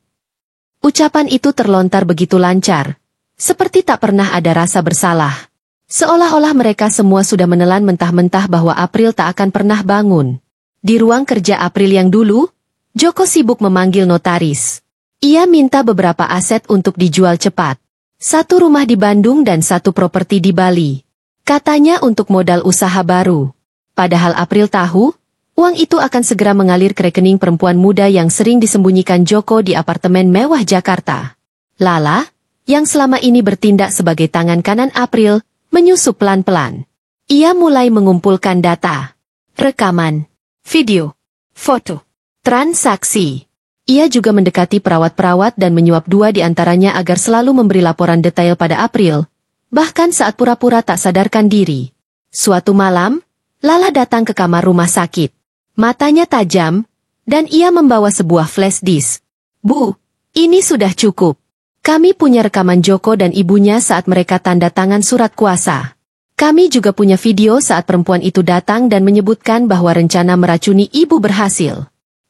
Ucapan itu terlontar begitu lancar, seperti tak pernah ada rasa bersalah. Seolah-olah mereka semua sudah menelan mentah-mentah bahwa April tak akan pernah bangun. Di ruang kerja April yang dulu, Joko sibuk memanggil notaris. Ia minta beberapa aset untuk dijual cepat. Satu rumah di Bandung dan satu properti di Bali. Katanya untuk modal usaha baru. Padahal April tahu, uang itu akan segera mengalir ke rekening perempuan muda yang sering disembunyikan Joko di apartemen mewah Jakarta. Lala, yang selama ini bertindak sebagai tangan kanan April, menyusup pelan-pelan. Ia mulai mengumpulkan data, rekaman, video, foto, transaksi. Ia juga mendekati perawat-perawat dan menyuap dua di antaranya agar selalu memberi laporan detail pada April, bahkan saat pura-pura tak sadarkan diri. Suatu malam, Lala datang ke kamar rumah sakit. Matanya tajam, dan ia membawa sebuah flash disk. Bu, ini sudah cukup. Kami punya rekaman Joko dan ibunya saat mereka tanda tangan surat kuasa. Kami juga punya video saat perempuan itu datang dan menyebutkan bahwa rencana meracuni ibu berhasil.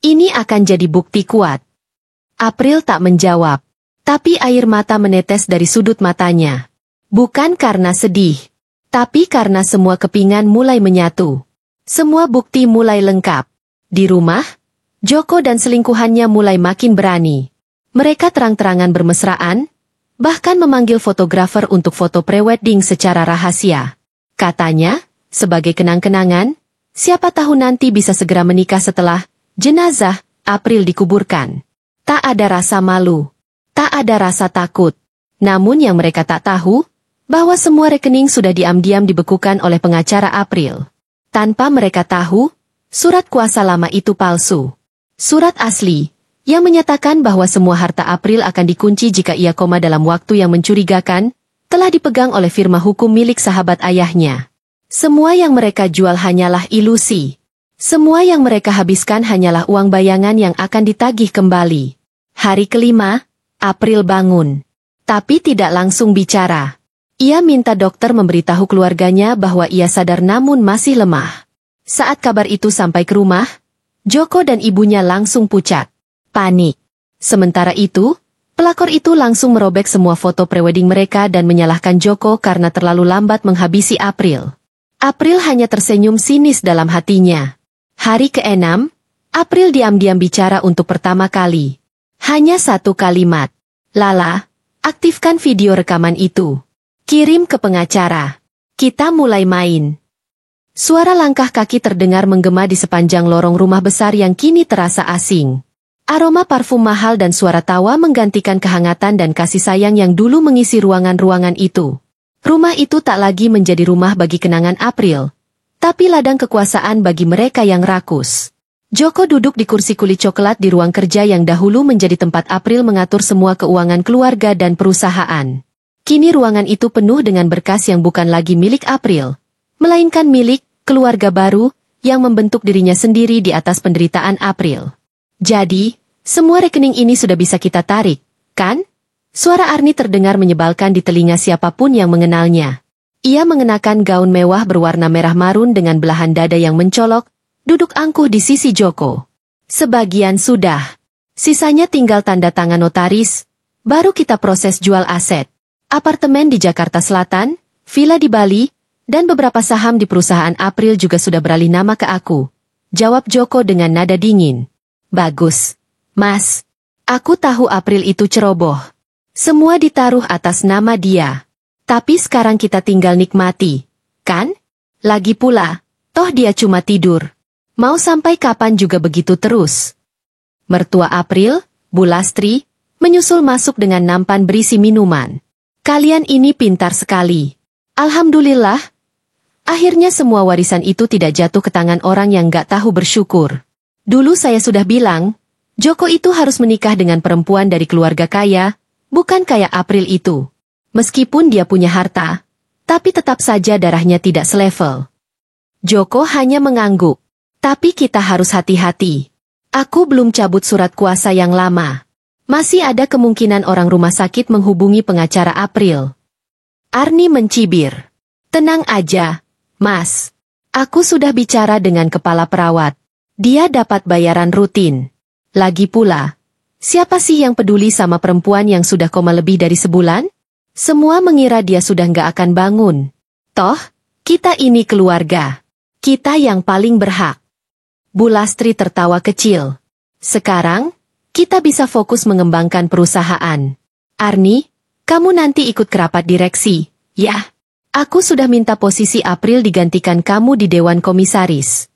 Ini akan jadi bukti kuat. April tak menjawab, tapi air mata menetes dari sudut matanya. Bukan karena sedih, tapi karena semua kepingan mulai menyatu. Semua bukti mulai lengkap. Di rumah, Joko dan selingkuhannya mulai makin berani. Mereka terang-terangan bermesraan, bahkan memanggil fotografer untuk foto prewedding secara rahasia. Katanya, sebagai kenang-kenangan, siapa tahu nanti bisa segera menikah setelah jenazah April dikuburkan. Tak ada rasa malu, tak ada rasa takut. Namun yang mereka tak tahu, bahwa semua rekening sudah diam-diam dibekukan oleh pengacara April. Tanpa mereka tahu, surat kuasa lama itu palsu. Surat asli, yang menyatakan bahwa semua harta April akan dikunci jika ia koma dalam waktu yang mencurigakan, telah dipegang oleh firma hukum milik sahabat ayahnya. Semua yang mereka jual hanyalah ilusi. Semua yang mereka habiskan hanyalah uang bayangan yang akan ditagih kembali. Hari kelima, April bangun. Tapi tidak langsung bicara. Ia minta dokter memberitahu keluarganya bahwa ia sadar namun masih lemah. Saat kabar itu sampai ke rumah, Joko dan ibunya langsung pucat. Panik. Sementara itu, pelakor itu langsung merobek semua foto prewedding mereka dan menyalahkan Joko karena terlalu lambat menghabisi April. April hanya tersenyum sinis dalam hatinya. Hari ke-6, April diam-diam bicara untuk pertama kali. Hanya satu kalimat. Lala, aktifkan video rekaman itu. Kirim ke pengacara. Kita mulai main. Suara langkah kaki terdengar menggema di sepanjang lorong rumah besar yang kini terasa asing. Aroma parfum mahal dan suara tawa menggantikan kehangatan dan kasih sayang yang dulu mengisi ruangan-ruangan itu. Rumah itu tak lagi menjadi rumah bagi kenangan April, tapi ladang kekuasaan bagi mereka yang rakus. Joko duduk di kursi kulit coklat di ruang kerja yang dahulu menjadi tempat April mengatur semua keuangan keluarga dan perusahaan. Kini ruangan itu penuh dengan berkas yang bukan lagi milik April, melainkan milik keluarga baru yang membentuk dirinya sendiri di atas penderitaan April. Jadi, semua rekening ini sudah bisa kita tarik, kan? Suara Arnie terdengar menyebalkan di telinga siapapun yang mengenalnya. Ia mengenakan gaun mewah berwarna merah marun dengan belahan dada yang mencolok, duduk angkuh di sisi Joko. Sebagian sudah. Sisanya tinggal tanda tangan notaris, baru kita proses jual aset. Apartemen di Jakarta Selatan, villa di Bali, dan beberapa saham di perusahaan April juga sudah beralih nama ke aku. Jawab Joko dengan nada dingin. Bagus, Mas. Aku tahu April itu ceroboh. Semua ditaruh atas nama dia. Tapi sekarang kita tinggal nikmati, kan? Lagi pula, toh dia cuma tidur. Mau sampai kapan juga begitu terus? Mertua April, Bu Lastri, menyusul masuk dengan nampan berisi minuman. Kalian ini pintar sekali. Alhamdulillah. Akhirnya semua warisan itu tidak jatuh ke tangan orang yang gak tahu bersyukur. Dulu saya sudah bilang, Joko itu harus menikah dengan perempuan dari keluarga kaya, bukan kayak April itu. Meskipun dia punya harta, tapi tetap saja darahnya tidak selevel. Joko hanya mengangguk. Tapi kita harus hati-hati. Aku belum cabut surat kuasa yang lama. Masih ada kemungkinan orang rumah sakit menghubungi pengacara April. Arnie mencibir. Tenang aja, Mas. Aku sudah bicara dengan kepala perawat. Dia dapat bayaran rutin. Lagi pula, siapa sih yang peduli sama perempuan yang sudah koma lebih dari sebulan? Semua mengira dia sudah nggak akan bangun. Toh, kita ini keluarga. Kita yang paling berhak. Bu Lastri tertawa kecil. Sekarang, kita bisa fokus mengembangkan perusahaan. Arnie, kamu nanti ikut ke rapat direksi, ya? Aku sudah minta posisi April digantikan kamu di Dewan Komisaris.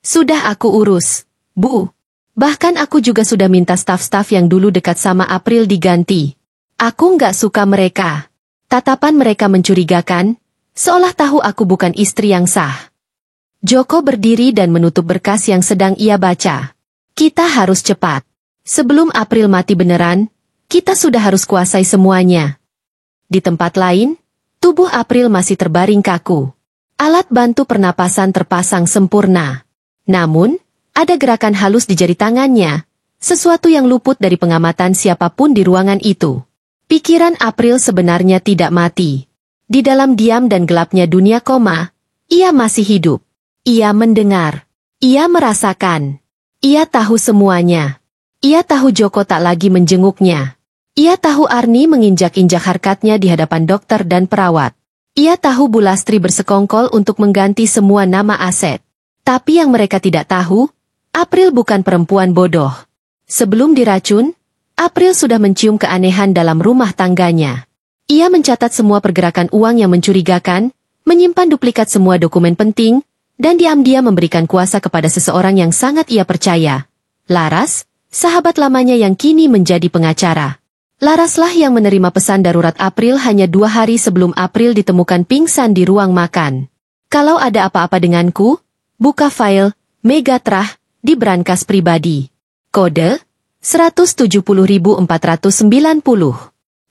Sudah aku urus, Bu. Bahkan aku juga sudah minta staf-staf yang dulu dekat sama April diganti. Aku nggak suka mereka. Tatapan mereka mencurigakan, seolah tahu aku bukan istri yang sah. Joko berdiri dan menutup berkas yang sedang ia baca. Kita harus cepat. Sebelum April mati beneran, kita sudah harus kuasai semuanya. Di tempat lain, tubuh April masih terbaring kaku. Alat bantu pernapasan terpasang sempurna. Namun, ada gerakan halus di jari tangannya, sesuatu yang luput dari pengamatan siapapun di ruangan itu. Pikiran April sebenarnya tidak mati. Di dalam diam dan gelapnya dunia koma, ia masih hidup. Ia mendengar. Ia merasakan. Ia tahu semuanya. Ia tahu Joko tak lagi menjenguknya. Ia tahu Arnie menginjak-injak harkatnya di hadapan dokter dan perawat. Ia tahu Bu Lastri bersekongkol untuk mengganti semua nama aset. Tapi yang mereka tidak tahu, April bukan perempuan bodoh. Sebelum diracun, April sudah mencium keanehan dalam rumah tangganya. Ia mencatat semua pergerakan uang yang mencurigakan, menyimpan duplikat semua dokumen penting, dan diam-diam memberikan kuasa kepada seseorang yang sangat ia percaya. Laras, sahabat lamanya yang kini menjadi pengacara. Laraslah yang menerima pesan darurat April hanya 2 hari sebelum April ditemukan pingsan di ruang makan. Kalau ada apa-apa denganku, buka file, Megatrah, di brankas pribadi. Kode, 170.490.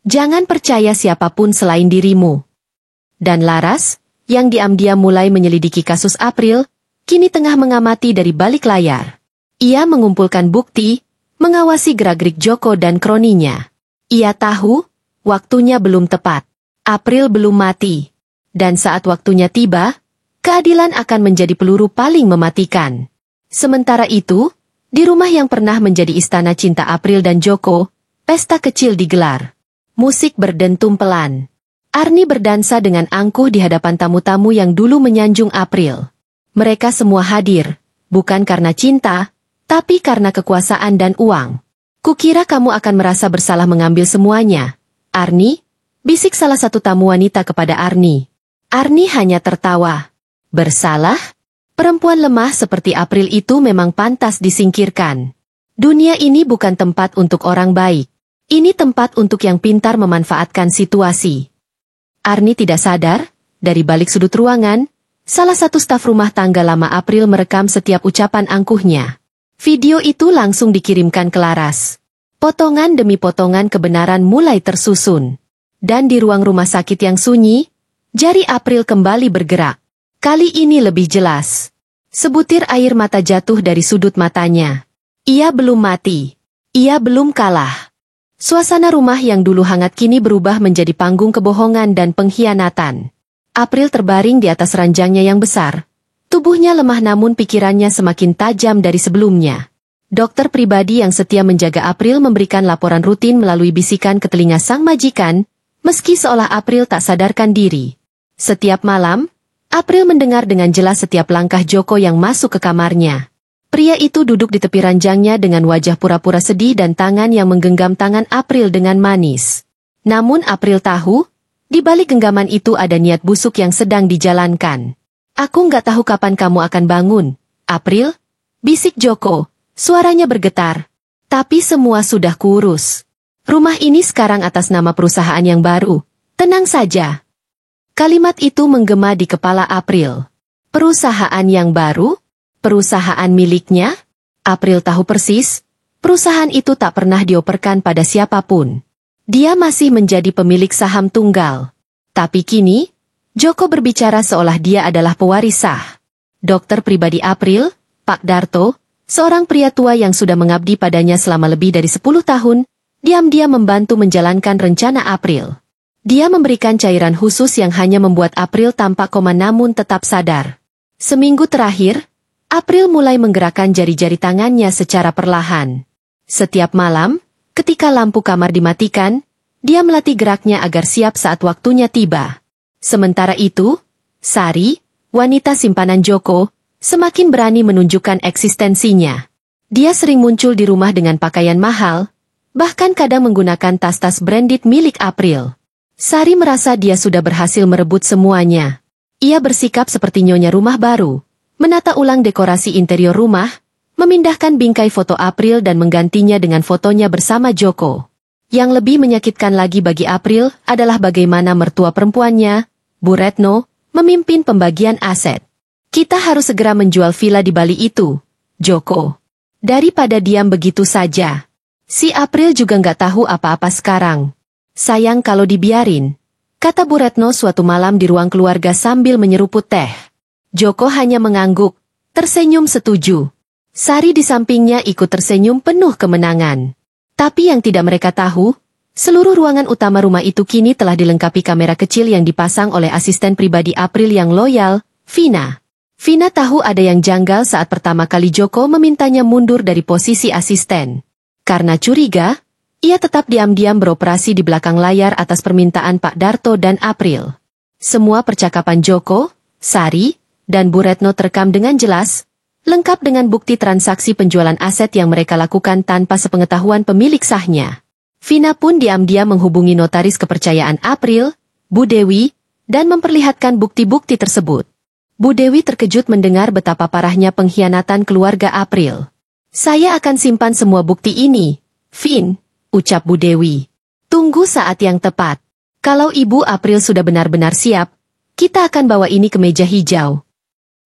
Jangan percaya siapapun selain dirimu. Dan Laras, yang diam-diam mulai menyelidiki kasus April, kini tengah mengamati dari balik layar. Ia mengumpulkan bukti, mengawasi gerak-gerik Joko dan kroninya. Ia tahu, waktunya belum tepat. April belum mati. Dan saat waktunya tiba, keadilan akan menjadi peluru paling mematikan. Sementara itu, di rumah yang pernah menjadi istana cinta April dan Joko, pesta kecil digelar. Musik berdentum pelan. Arnie berdansa dengan angkuh di hadapan tamu-tamu yang dulu menyanjung April. Mereka semua hadir, bukan karena cinta, tapi karena kekuasaan dan uang. Kukira kamu akan merasa bersalah mengambil semuanya, Arnie, bisik salah satu tamu wanita kepada Arnie. Arnie hanya tertawa. Bersalah? Perempuan lemah seperti April itu memang pantas disingkirkan. Dunia ini bukan tempat untuk orang baik. Ini tempat untuk yang pintar memanfaatkan situasi. Arnie tidak sadar, dari balik sudut ruangan, salah satu staf rumah tangga lama April merekam setiap ucapan angkuhnya. Video itu langsung dikirimkan ke Laras. Potongan demi potongan kebenaran mulai tersusun. Dan di ruang rumah sakit yang sunyi, jari April kembali bergerak. Kali ini lebih jelas. Sebutir air mata jatuh dari sudut matanya. Ia belum mati. Ia belum kalah. Suasana rumah yang dulu hangat kini berubah menjadi panggung kebohongan dan pengkhianatan. April terbaring di atas ranjangnya yang besar. Tubuhnya lemah namun pikirannya semakin tajam dari sebelumnya. Dokter pribadi yang setia menjaga April memberikan laporan rutin melalui bisikan ke telinga sang majikan, meski seolah April tak sadarkan diri. Setiap malam, April mendengar dengan jelas setiap langkah Joko yang masuk ke kamarnya. Pria itu duduk di tepi ranjangnya dengan wajah pura-pura sedih dan tangan yang menggenggam tangan April dengan manis. Namun April tahu, di balik genggaman itu ada niat busuk yang sedang dijalankan. Aku nggak tahu kapan kamu akan bangun, April, bisik Joko. Suaranya bergetar. Tapi semua sudah kurus. Rumah ini sekarang atas nama perusahaan yang baru. Tenang saja. Kalimat itu menggema di kepala April. Perusahaan yang baru? Perusahaan miliknya? April tahu persis, perusahaan itu tak pernah dioperkan pada siapapun. Dia masih menjadi pemilik saham tunggal. Tapi kini, Joko berbicara seolah dia adalah pewaris sah. Dokter pribadi April, Pak Darto, seorang pria tua yang sudah mengabdi padanya selama lebih dari 10 tahun, diam-diam membantu menjalankan rencana April. Dia memberikan cairan khusus yang hanya membuat April tampak koma namun tetap sadar. Seminggu terakhir, April mulai menggerakkan jari-jari tangannya secara perlahan. Setiap malam, ketika lampu kamar dimatikan, dia melatih geraknya agar siap saat waktunya tiba. Sementara itu, Sari, wanita simpanan Joko, semakin berani menunjukkan eksistensinya. Dia sering muncul di rumah dengan pakaian mahal, bahkan kadang menggunakan tas-tas branded milik April. Sari merasa dia sudah berhasil merebut semuanya. Ia bersikap seperti nyonya rumah baru, menata ulang dekorasi interior rumah, memindahkan bingkai foto April dan menggantinya dengan fotonya bersama Joko. Yang lebih menyakitkan lagi bagi April adalah bagaimana mertua perempuannya, Bu Retno, memimpin pembagian aset. Kita harus segera menjual villa di Bali itu, Joko. Daripada diam begitu saja. Si April juga nggak tahu apa-apa sekarang. Sayang kalau dibiarin, kata Bu Retno suatu malam di ruang keluarga sambil menyeruput teh. Joko hanya mengangguk, tersenyum setuju. Sari di sampingnya ikut tersenyum penuh kemenangan. Tapi yang tidak mereka tahu, seluruh ruangan utama rumah itu kini telah dilengkapi kamera kecil yang dipasang oleh asisten pribadi April yang loyal, Vina. Vina tahu ada yang janggal saat pertama kali Joko memintanya mundur dari posisi asisten. Karena curiga, ia tetap diam-diam beroperasi di belakang layar atas permintaan Pak Darto dan April. Semua percakapan Joko, Sari, dan Bu Retno terekam dengan jelas, lengkap dengan bukti transaksi penjualan aset yang mereka lakukan tanpa sepengetahuan pemilik sahnya. Vina pun diam-diam menghubungi notaris kepercayaan April, Bu Dewi, dan memperlihatkan bukti-bukti tersebut. Bu Dewi terkejut mendengar betapa parahnya pengkhianatan keluarga April. Saya akan simpan semua bukti ini, Vin, ucap Bu Dewi. Tunggu saat yang tepat. Kalau Ibu April sudah benar-benar siap, kita akan bawa ini ke meja hijau.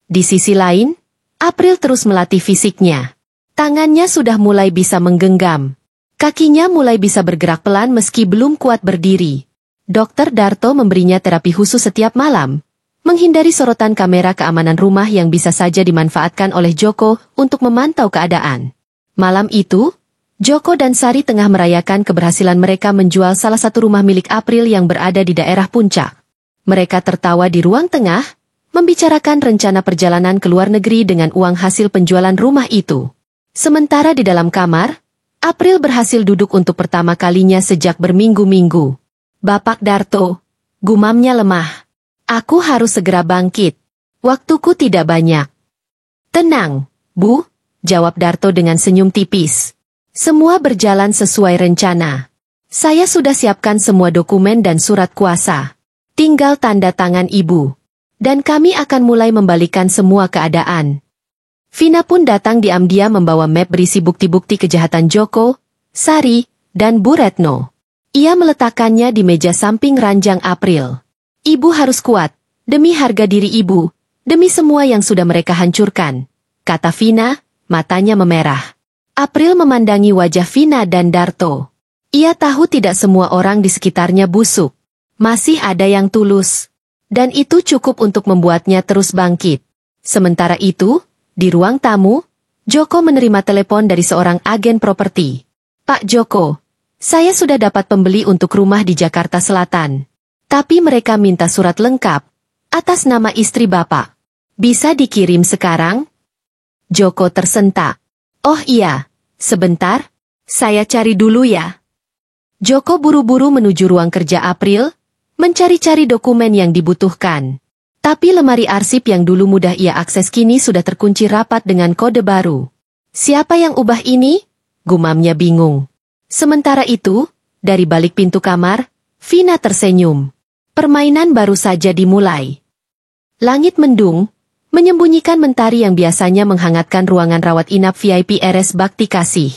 Di sisi lain, April terus melatih fisiknya. Tangannya sudah mulai bisa menggenggam. Kakinya mulai bisa bergerak pelan meski belum kuat berdiri. Dokter Darto memberinya terapi khusus setiap malam, menghindari sorotan kamera keamanan rumah yang bisa saja dimanfaatkan oleh Joko untuk memantau keadaan. Malam itu, Joko dan Sari tengah merayakan keberhasilan mereka menjual salah satu rumah milik April yang berada di daerah puncak. Mereka tertawa di ruang tengah, membicarakan rencana perjalanan ke luar negeri dengan uang hasil penjualan rumah itu. Sementara di dalam kamar, April berhasil duduk untuk pertama kalinya sejak berminggu-minggu. Bapak Darto, gumamnya lemah. Aku harus segera bangkit. Waktuku tidak banyak. Tenang, Bu, jawab Darto dengan senyum tipis. Semua berjalan sesuai rencana. Saya sudah siapkan semua dokumen dan surat kuasa. Tinggal tanda tangan Ibu. Dan kami akan mulai membalikan semua keadaan. Vina pun datang diam-diam membawa map berisi bukti-bukti kejahatan Joko, Sari, dan Bu Retno. Ia meletakkannya di meja samping ranjang April. Ibu harus kuat, demi harga diri Ibu, demi semua yang sudah mereka hancurkan, kata Vina, matanya memerah. April memandangi wajah Vina dan Darto. Ia tahu tidak semua orang di sekitarnya busuk. Masih ada yang tulus. Dan itu cukup untuk membuatnya terus bangkit. Sementara itu, Di ruang tamu, Joko menerima telepon dari seorang agen properti. Pak Joko, saya sudah dapat pembeli untuk rumah di Jakarta Selatan. Tapi mereka minta surat lengkap, atas nama istri Bapak. Bisa dikirim sekarang? Joko tersentak. Oh iya, sebentar, saya cari dulu ya. Joko buru-buru menuju ruang kerja April, mencari-cari dokumen yang dibutuhkan. Tapi lemari arsip yang dulu mudah ia akses kini sudah terkunci rapat dengan kode baru. Siapa yang ubah ini? Gumamnya bingung. Sementara itu, dari balik pintu kamar, Vina tersenyum. Permainan baru saja dimulai. Langit mendung, menyembunyikan mentari yang biasanya menghangatkan ruangan rawat inap VIP RS Bakti Kasih.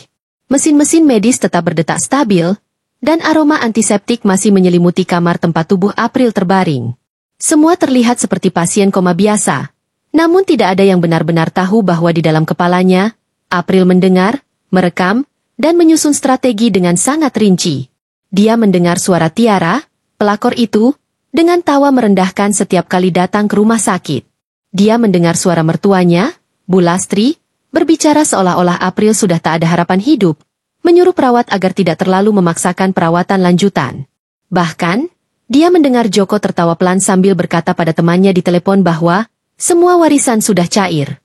Mesin-mesin medis tetap berdetak stabil, dan aroma antiseptik masih menyelimuti kamar tempat tubuh April terbaring. Semua terlihat seperti pasien koma biasa, namun tidak ada yang benar-benar tahu bahwa di dalam kepalanya, April mendengar, merekam, dan menyusun strategi dengan sangat rinci. Dia mendengar suara Tiara, pelakor itu, dengan tawa merendahkan setiap kali datang ke rumah sakit. Dia mendengar suara mertuanya, Bu Lastri, berbicara seolah-olah April sudah tak ada harapan hidup, menyuruh perawat agar tidak terlalu memaksakan perawatan lanjutan. Bahkan, dia mendengar Joko tertawa pelan sambil berkata pada temannya di telepon bahwa semua warisan sudah cair.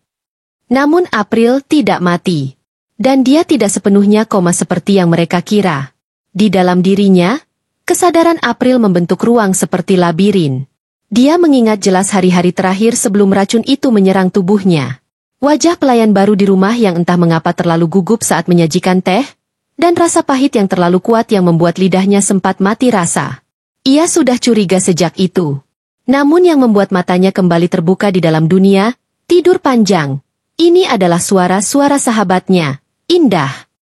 Namun April tidak mati. Dan dia tidak sepenuhnya koma seperti yang mereka kira. Di dalam dirinya, kesadaran April membentuk ruang seperti labirin. Dia mengingat jelas hari-hari terakhir sebelum racun itu menyerang tubuhnya. Wajah pelayan baru di rumah yang entah mengapa terlalu gugup saat menyajikan teh, dan rasa pahit yang terlalu kuat yang membuat lidahnya sempat mati rasa. Ia sudah curiga sejak itu. Namun yang membuat matanya kembali terbuka di dalam dunia, tidur panjang. Ini adalah suara-suara sahabatnya, Indah.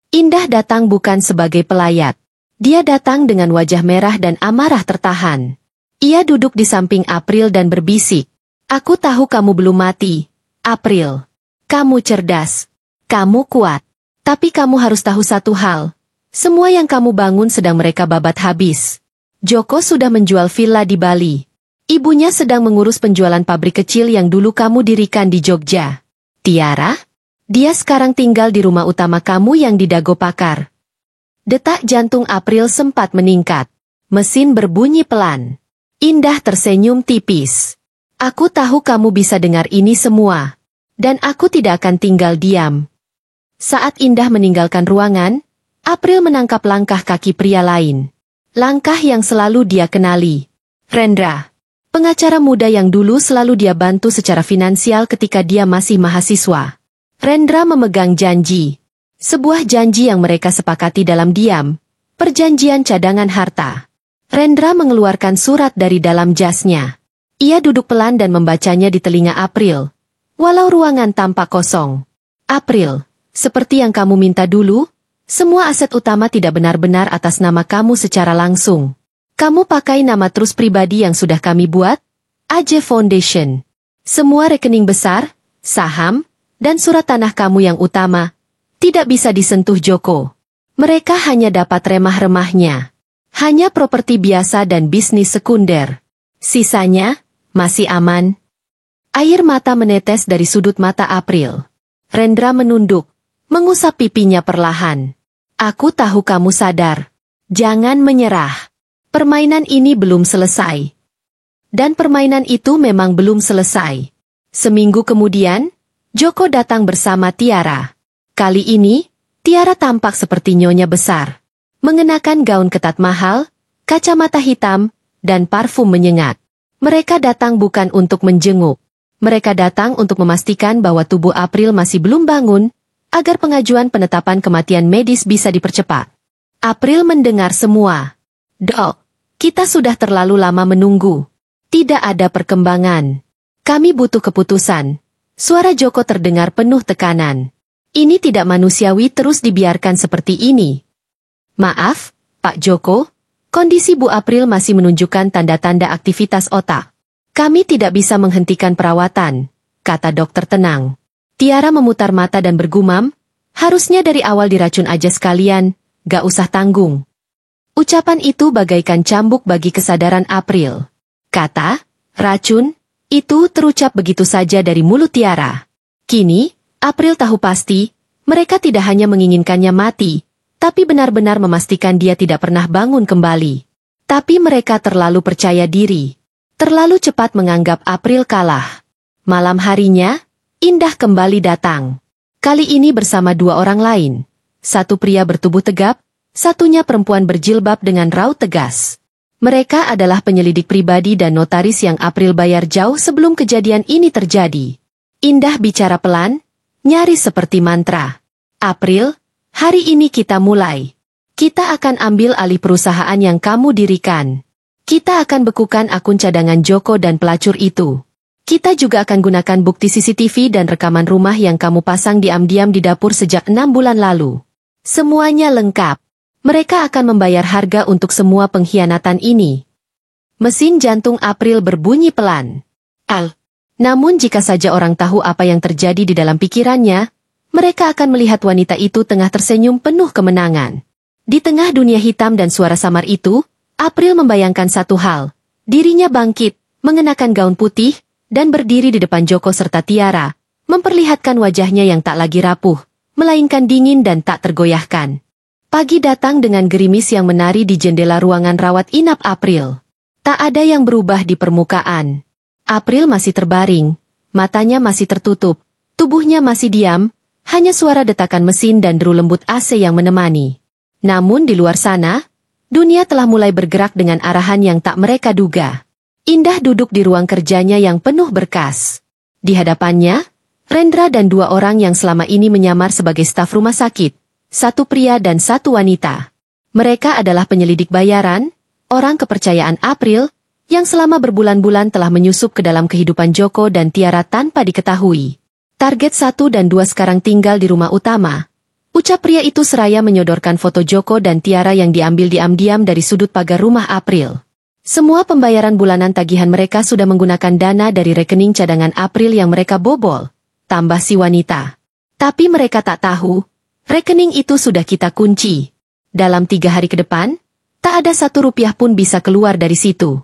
Indah datang bukan sebagai pelayat. Dia datang dengan wajah merah dan amarah tertahan. Ia duduk di samping April dan berbisik. Aku tahu kamu belum mati, April. Kamu cerdas. Kamu kuat. Tapi kamu harus tahu satu hal. Semua yang kamu bangun sedang mereka babat habis. Joko sudah menjual villa di Bali. Ibunya sedang mengurus penjualan pabrik kecil yang dulu kamu dirikan di Jogja. Tiara? Dia sekarang tinggal di rumah utama kamu yang di Dago Pakar. Detak jantung April sempat meningkat. Mesin berbunyi pelan. Indah tersenyum tipis. Aku tahu kamu bisa dengar ini semua. Dan aku tidak akan tinggal diam. Saat Indah meninggalkan ruangan, April menangkap langkah kaki pria lain. Langkah yang selalu dia kenali. Rendra. Pengacara muda yang dulu selalu dia bantu secara finansial ketika dia masih mahasiswa. Rendra memegang janji. Sebuah janji yang mereka sepakati dalam diam. Perjanjian cadangan harta. Rendra mengeluarkan surat dari dalam jasnya. Ia duduk pelan dan membacanya di telinga April. Walau ruangan tampak kosong. April, seperti yang kamu minta dulu, semua aset utama tidak benar-benar atas nama kamu secara langsung. Kamu pakai nama terus pribadi yang sudah kami buat, AJ Foundation. Semua rekening besar, saham, dan surat tanah kamu yang utama, tidak bisa disentuh Joko. Mereka hanya dapat remah-remahnya. Hanya properti biasa dan bisnis sekunder. Sisanya, masih aman. Air mata menetes dari sudut mata April. Rendra menunduk, mengusap pipinya perlahan. Aku tahu kamu sadar. Jangan menyerah. Permainan ini belum selesai. Dan permainan itu memang belum selesai. Seminggu kemudian, Joko datang bersama Tiara. Kali ini, Tiara tampak seperti nyonya besar. Mengenakan gaun ketat mahal, kacamata hitam, dan parfum menyengat. Mereka datang bukan untuk menjenguk. Mereka datang untuk memastikan bahwa tubuh April masih belum bangun, agar pengajuan penetapan kematian medis bisa dipercepat. April mendengar semua. Dok, kita sudah terlalu lama menunggu. Tidak ada perkembangan. Kami butuh keputusan. Suara Joko terdengar penuh tekanan. Ini tidak manusiawi terus dibiarkan seperti ini. Maaf, Pak Joko, kondisi Bu April masih menunjukkan tanda-tanda aktivitas otak. Kami tidak bisa menghentikan perawatan, kata dokter tenang. Tiara memutar mata dan bergumam, harusnya dari awal diracun aja sekalian, gak usah tanggung. Ucapan itu bagaikan cambuk bagi kesadaran April. Kata, racun, itu terucap begitu saja dari mulut Tiara. Kini, April tahu pasti, mereka tidak hanya menginginkannya mati, tapi benar-benar memastikan dia tidak pernah bangun kembali. Tapi mereka terlalu percaya diri, terlalu cepat menganggap April kalah. Malam harinya, Indah kembali datang. Kali ini bersama dua orang lain. Satu pria bertubuh tegap, satunya perempuan berjilbab dengan raut tegas. Mereka adalah penyelidik pribadi dan notaris yang April bayar jauh sebelum kejadian ini terjadi. Indah bicara pelan, nyaris seperti mantra. April, hari ini kita mulai. Kita akan ambil alih perusahaan yang kamu dirikan. Kita akan bekukan akun cadangan Joko dan pelacur itu. Kita juga akan gunakan bukti CCTV dan rekaman rumah yang kamu pasang diam-diam di dapur sejak 6 bulan lalu. Semuanya lengkap. Mereka akan membayar harga untuk semua pengkhianatan ini. Mesin jantung April berbunyi pelan. Namun jika saja orang tahu apa yang terjadi di dalam pikirannya, mereka akan melihat wanita itu tengah tersenyum penuh kemenangan. Di tengah dunia hitam dan suara samar itu, April membayangkan satu hal. Dirinya bangkit, mengenakan gaun putih, dan berdiri di depan Joko serta Tiara, memperlihatkan wajahnya yang tak lagi rapuh, melainkan dingin dan tak tergoyahkan. Pagi datang dengan gerimis yang menari di jendela ruangan rawat inap April. Tak ada yang berubah di permukaan. April masih terbaring, matanya masih tertutup, tubuhnya masih diam, hanya suara detakan mesin dan deru lembut AC yang menemani. Namun di luar sana, dunia telah mulai bergerak dengan arahan yang tak mereka duga. Indah duduk di ruang kerjanya yang penuh berkas. Di hadapannya, Rendra dan dua orang yang selama ini menyamar sebagai staf rumah sakit, satu pria dan satu wanita. Mereka adalah penyelidik bayaran, orang kepercayaan April, yang selama berbulan-bulan telah menyusup ke dalam kehidupan Joko dan Tiara tanpa diketahui. Target 1 dan 2 sekarang tinggal di rumah utama. Ucap pria itu seraya menyodorkan foto Joko dan Tiara yang diambil diam-diam dari sudut pagar rumah April. Semua pembayaran bulanan tagihan mereka sudah menggunakan dana dari rekening cadangan April yang mereka bobol, tambah si wanita. Tapi mereka tak tahu, rekening itu sudah kita kunci. Dalam 3 hari ke depan, tak ada 1 rupiah pun bisa keluar dari situ.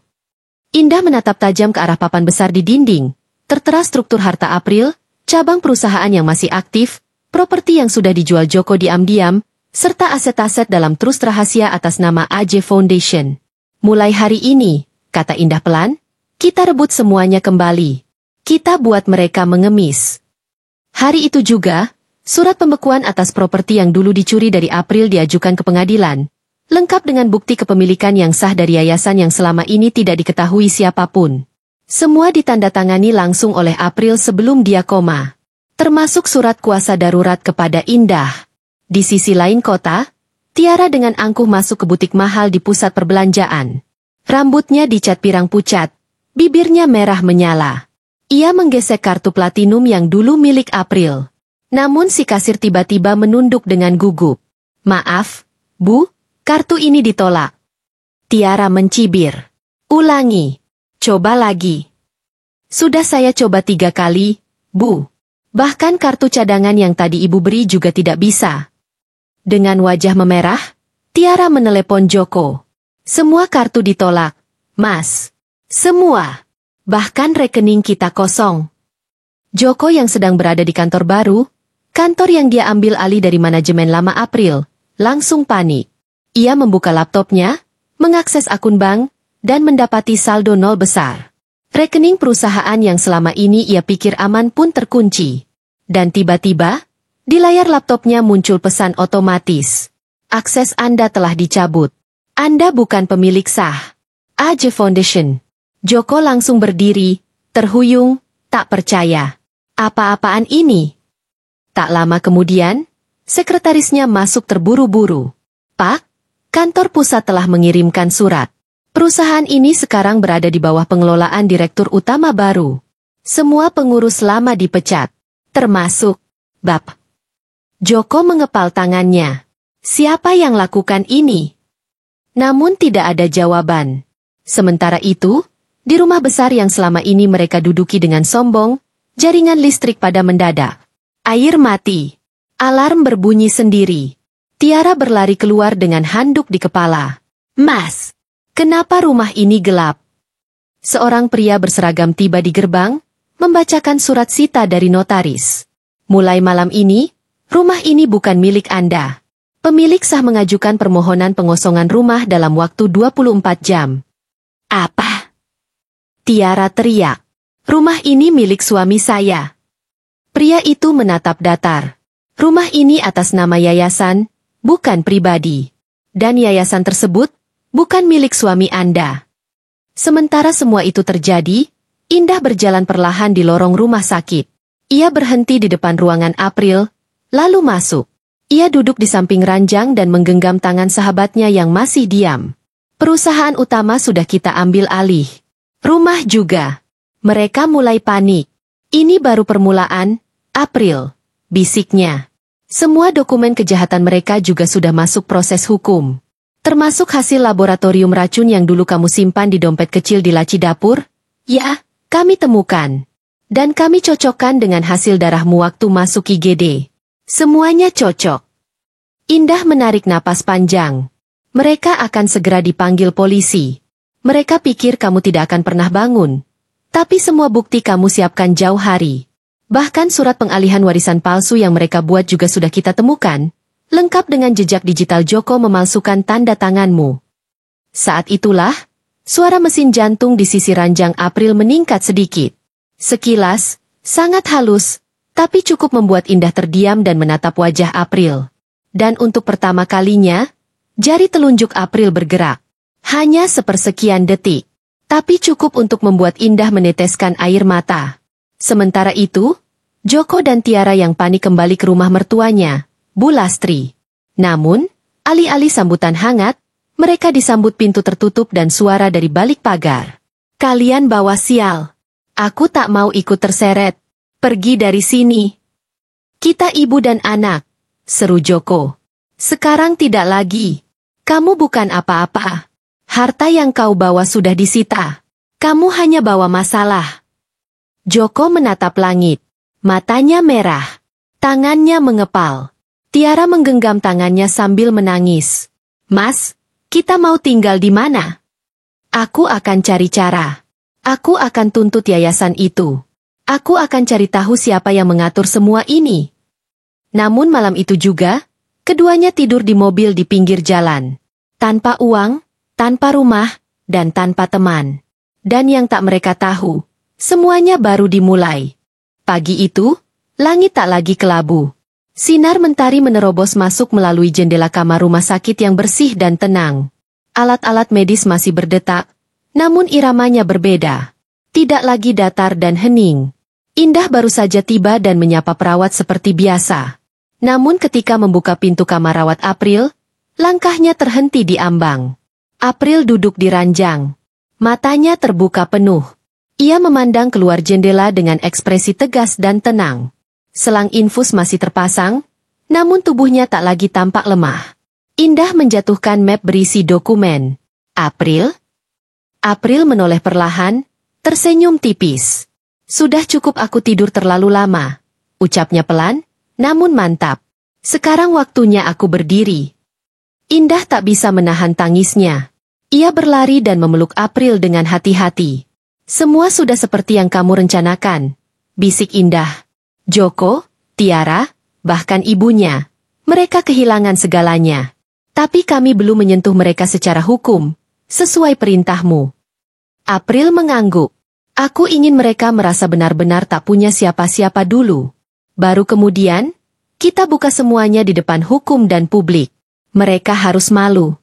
Indah menatap tajam ke arah papan besar di dinding, tertera struktur harta April, cabang perusahaan yang masih aktif, properti yang sudah dijual Joko diam-diam, serta aset-aset dalam trust rahasia atas nama AJ Foundation. Mulai hari ini, kata Indah pelan, kita rebut semuanya kembali. Kita buat mereka mengemis. Hari itu juga, surat pembekuan atas properti yang dulu dicuri dari April diajukan ke pengadilan, lengkap dengan bukti kepemilikan yang sah dari yayasan yang selama ini tidak diketahui siapapun. Semua ditandatangani langsung oleh April sebelum dia koma. Termasuk surat kuasa darurat kepada Indah. Di sisi lain kota, Tiara dengan angkuh masuk ke butik mahal di pusat perbelanjaan. Rambutnya dicat pirang pucat, bibirnya merah menyala. Ia menggesek kartu platinum yang dulu milik April. Namun si kasir tiba-tiba menunduk dengan gugup. Maaf, Bu, kartu ini ditolak. Tiara mencibir. Ulangi. Coba lagi. Sudah saya coba 3 kali, Bu. Bahkan kartu cadangan yang tadi Ibu beri juga tidak bisa. Dengan wajah memerah, Tiara menelepon Joko. Semua kartu ditolak, Mas. Semua. Bahkan rekening kita kosong. Joko yang sedang berada di kantor baru, kantor yang dia ambil alih dari manajemen lama April, langsung panik. Ia membuka laptopnya, mengakses akun bank, dan mendapati saldo nol besar. Rekening perusahaan yang selama ini ia pikir aman pun terkunci. Dan tiba-tiba, di layar laptopnya muncul pesan otomatis. Akses Anda telah dicabut. Anda bukan pemilik sah. AJ Foundation. Joko langsung berdiri, terhuyung, tak percaya. Apa-apaan ini? Tak lama kemudian, sekretarisnya masuk terburu-buru. Pak, kantor pusat telah mengirimkan surat. Perusahaan ini sekarang berada di bawah pengelolaan direktur utama baru. Semua pengurus lama dipecat, termasuk Bap. Joko mengepal tangannya. Siapa yang lakukan ini? Namun tidak ada jawaban. Sementara itu, di rumah besar yang selama ini mereka duduki dengan sombong, jaringan listrik pada mendadak. Air mati. Alarm berbunyi sendiri. Tiara berlari keluar dengan handuk di kepala. Mas! Kenapa rumah ini gelap? Seorang pria berseragam tiba di gerbang, membacakan surat sita dari notaris. Mulai malam ini, rumah ini bukan milik Anda. Pemilik sah mengajukan permohonan pengosongan rumah dalam waktu 24 jam. Apa? Tiara teriak. Rumah ini milik suami saya. Pria itu menatap datar. Rumah ini atas nama yayasan, bukan pribadi. Dan yayasan tersebut bukan milik suami Anda. Sementara semua itu terjadi, Indah berjalan perlahan di lorong rumah sakit. Ia berhenti di depan ruangan April, lalu masuk. Ia duduk di samping ranjang dan menggenggam tangan sahabatnya yang masih diam. Perusahaan utama sudah kita ambil alih. Rumah juga. Mereka mulai panik. Ini baru permulaan, April, bisiknya. Semua dokumen kejahatan mereka juga sudah masuk proses hukum. Termasuk hasil laboratorium racun yang dulu kamu simpan di dompet kecil di laci dapur? Ya, kami temukan. Dan kami cocokkan dengan hasil darahmu waktu masuk IGD. Semuanya cocok. Indah menarik napas panjang. Mereka akan segera dipanggil polisi. Mereka pikir kamu tidak akan pernah bangun. Tapi semua bukti kamu siapkan jauh hari. Bahkan surat pengalihan warisan palsu yang mereka buat juga sudah kita temukan. Lengkap dengan jejak digital Joko memalsukan tanda tanganmu. Saat itulah, suara mesin jantung di sisi ranjang April meningkat sedikit. Sekilas, sangat halus, tapi cukup membuat Indah terdiam dan menatap wajah April. Dan untuk pertama kalinya, jari telunjuk April bergerak. Hanya sepersekian detik. Tapi cukup untuk membuat Indah meneteskan air mata. Sementara itu, Joko dan Tiara yang panik kembali ke rumah mertuanya, Bu Lastri. Namun, alih-alih sambutan hangat, mereka disambut pintu tertutup dan suara dari balik pagar. Kalian bawa sial. Aku tak mau ikut terseret. Pergi dari sini. Kita ibu dan anak, seru Joko. Sekarang tidak lagi. Kamu bukan apa-apa. Harta yang kau bawa sudah disita. Kamu hanya bawa masalah. Joko menatap langit. Matanya merah. Tangannya mengepal. Tiara menggenggam tangannya sambil menangis. Mas, kita mau tinggal di mana? Aku akan cari cara. Aku akan tuntut yayasan itu. Aku akan cari tahu siapa yang mengatur semua ini. Namun malam itu juga, keduanya tidur di mobil di pinggir jalan. Tanpa uang, tanpa rumah, dan tanpa teman. Dan yang tak mereka tahu, semuanya baru dimulai. Pagi itu, langit tak lagi kelabu. Sinar mentari menerobos masuk melalui jendela kamar rumah sakit yang bersih dan tenang. Alat-alat medis masih berdetak, namun iramanya berbeda. Tidak lagi datar dan hening. Indah baru saja tiba dan menyapa perawat seperti biasa. Namun ketika membuka pintu kamar rawat April, langkahnya terhenti di ambang. April duduk di ranjang. Matanya terbuka penuh. Ia memandang keluar jendela dengan ekspresi tegas dan tenang. Selang infus masih terpasang, namun tubuhnya tak lagi tampak lemah. Indah menjatuhkan map berisi dokumen. April? April menoleh perlahan, tersenyum tipis. Sudah cukup aku tidur terlalu lama. Ucapnya pelan, namun mantap. Sekarang waktunya aku berdiri. Indah tak bisa menahan tangisnya. Ia berlari dan memeluk April dengan hati-hati. Semua sudah seperti yang kamu rencanakan, bisik Indah. Joko, Tiara, bahkan ibunya. Mereka kehilangan segalanya. Tapi kami belum menyentuh mereka secara hukum, sesuai perintahmu. April mengangguk. Aku ingin mereka merasa benar-benar tak punya siapa-siapa dulu. Baru kemudian, kita buka semuanya di depan hukum dan publik. Mereka harus malu.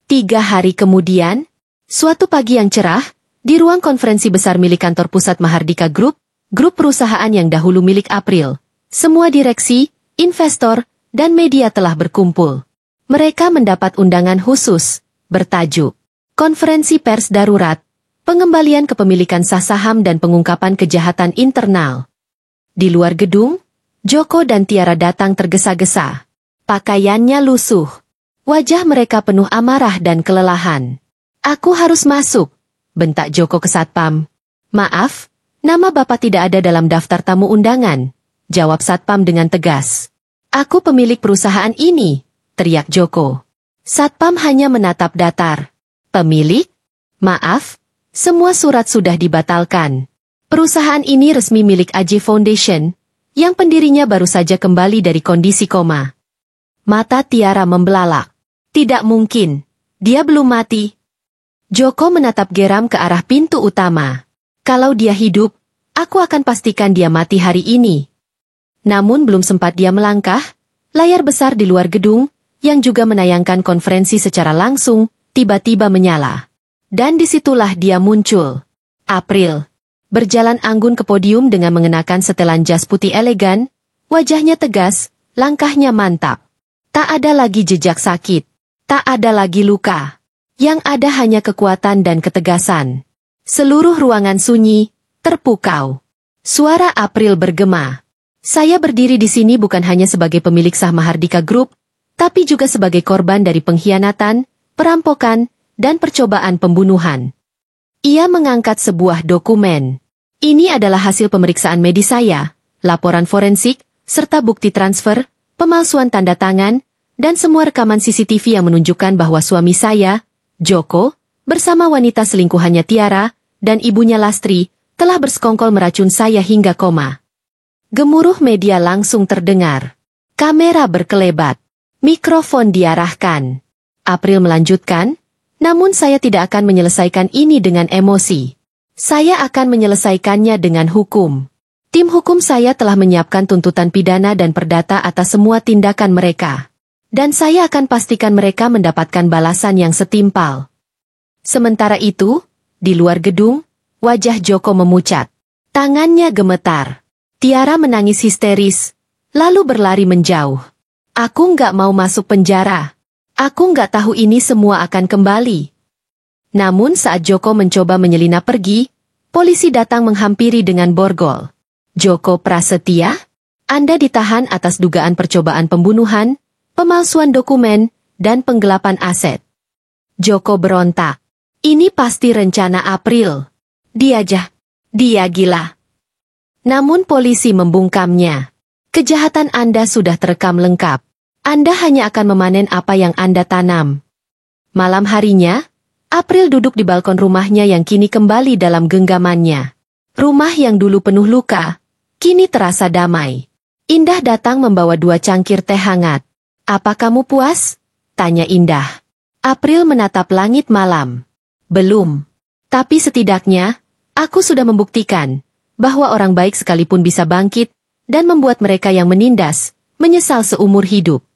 3 hari kemudian, suatu pagi yang cerah, di ruang konferensi besar milik kantor pusat Mahardika Group, grup perusahaan yang dahulu milik April, semua direksi, investor, dan media telah berkumpul. Mereka mendapat undangan khusus, bertajuk Konferensi Pers Darurat, Pengembalian Kepemilikan Saham dan Pengungkapan Kejahatan Internal. Di luar gedung, Joko dan Tiara datang tergesa-gesa. Pakaiannya lusuh. Wajah mereka penuh amarah dan kelelahan. Aku harus masuk, bentak Joko ke Satpam. Maaf, nama Bapak tidak ada dalam daftar tamu undangan, jawab Satpam dengan tegas. Aku pemilik perusahaan ini, teriak Joko. Satpam hanya menatap datar. Pemilik? Maaf, semua surat sudah dibatalkan. Perusahaan ini resmi milik AJ Foundation, yang pendirinya baru saja kembali dari kondisi koma. Mata Tiara membelalak. Tidak mungkin, dia belum mati. Joko menatap geram ke arah pintu utama. Kalau dia hidup, aku akan pastikan dia mati hari ini. Namun belum sempat dia melangkah, layar besar di luar gedung, yang juga menayangkan konferensi secara langsung, tiba-tiba menyala. Dan disitulah dia muncul. April. Berjalan anggun ke podium dengan mengenakan setelan jas putih elegan, wajahnya tegas, langkahnya mantap. Tak ada lagi jejak sakit. Tak ada lagi luka. Yang ada hanya kekuatan dan ketegasan. Seluruh ruangan sunyi, terpukau. Suara April bergema. Saya berdiri di sini bukan hanya sebagai pemilik sah Mahardika Group, tapi juga sebagai korban dari pengkhianatan, perampokan, dan percobaan pembunuhan. Ia mengangkat sebuah dokumen. Ini adalah hasil pemeriksaan medis saya, laporan forensik, serta bukti transfer, pemalsuan tanda tangan, dan semua rekaman CCTV yang menunjukkan bahwa suami saya, Joko, bersama wanita selingkuhannya Tiara, dan ibunya Lastri, telah bersekongkol meracun saya hingga koma. Gemuruh media langsung terdengar. Kamera berkelebat. Mikrofon diarahkan. April melanjutkan, namun saya tidak akan menyelesaikan ini dengan emosi. Saya akan menyelesaikannya dengan hukum. Tim hukum saya telah menyiapkan tuntutan pidana dan perdata atas semua tindakan mereka. Dan saya akan pastikan mereka mendapatkan balasan yang setimpal. Sementara itu, di luar gedung, wajah Joko memucat. Tangannya gemetar. Tiara menangis histeris, lalu berlari menjauh. Aku nggak mau masuk penjara. Aku nggak tahu ini semua akan kembali. Namun saat Joko mencoba menyelinap pergi, polisi datang menghampiri dengan borgol. Joko Prasetya, Anda ditahan atas dugaan percobaan pembunuhan, pemalsuan dokumen, dan penggelapan aset. Joko berontak. Ini pasti rencana April. Dia gila. Namun polisi membungkamnya. Kejahatan Anda sudah terekam lengkap. Anda hanya akan memanen apa yang Anda tanam. Malam harinya, April duduk di balkon rumahnya yang kini kembali dalam genggamannya. Rumah yang dulu penuh luka, kini terasa damai. Indah datang membawa 2 cangkir teh hangat. Apa kamu puas? Tanya Indah. April menatap langit malam. Belum. Tapi setidaknya, aku sudah membuktikan bahwa orang baik sekalipun bisa bangkit dan membuat mereka yang menindas menyesal seumur hidup.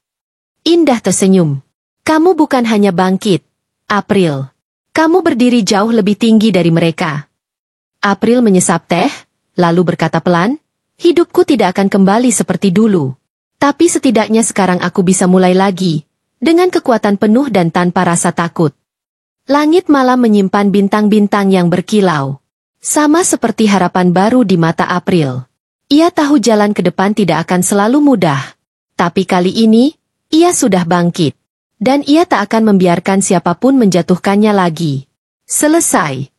Indah tersenyum. Kamu bukan hanya bangkit, April. Kamu berdiri jauh lebih tinggi dari mereka. April menyesap teh, lalu berkata pelan, hidupku tidak akan kembali seperti dulu. Tapi setidaknya sekarang aku bisa mulai lagi, dengan kekuatan penuh dan tanpa rasa takut. Langit malam menyimpan bintang-bintang yang berkilau. Sama seperti harapan baru di mata April. Ia tahu jalan ke depan tidak akan selalu mudah. Tapi kali ini, ia sudah bangkit. Dan ia tak akan membiarkan siapapun menjatuhkannya lagi. Selesai.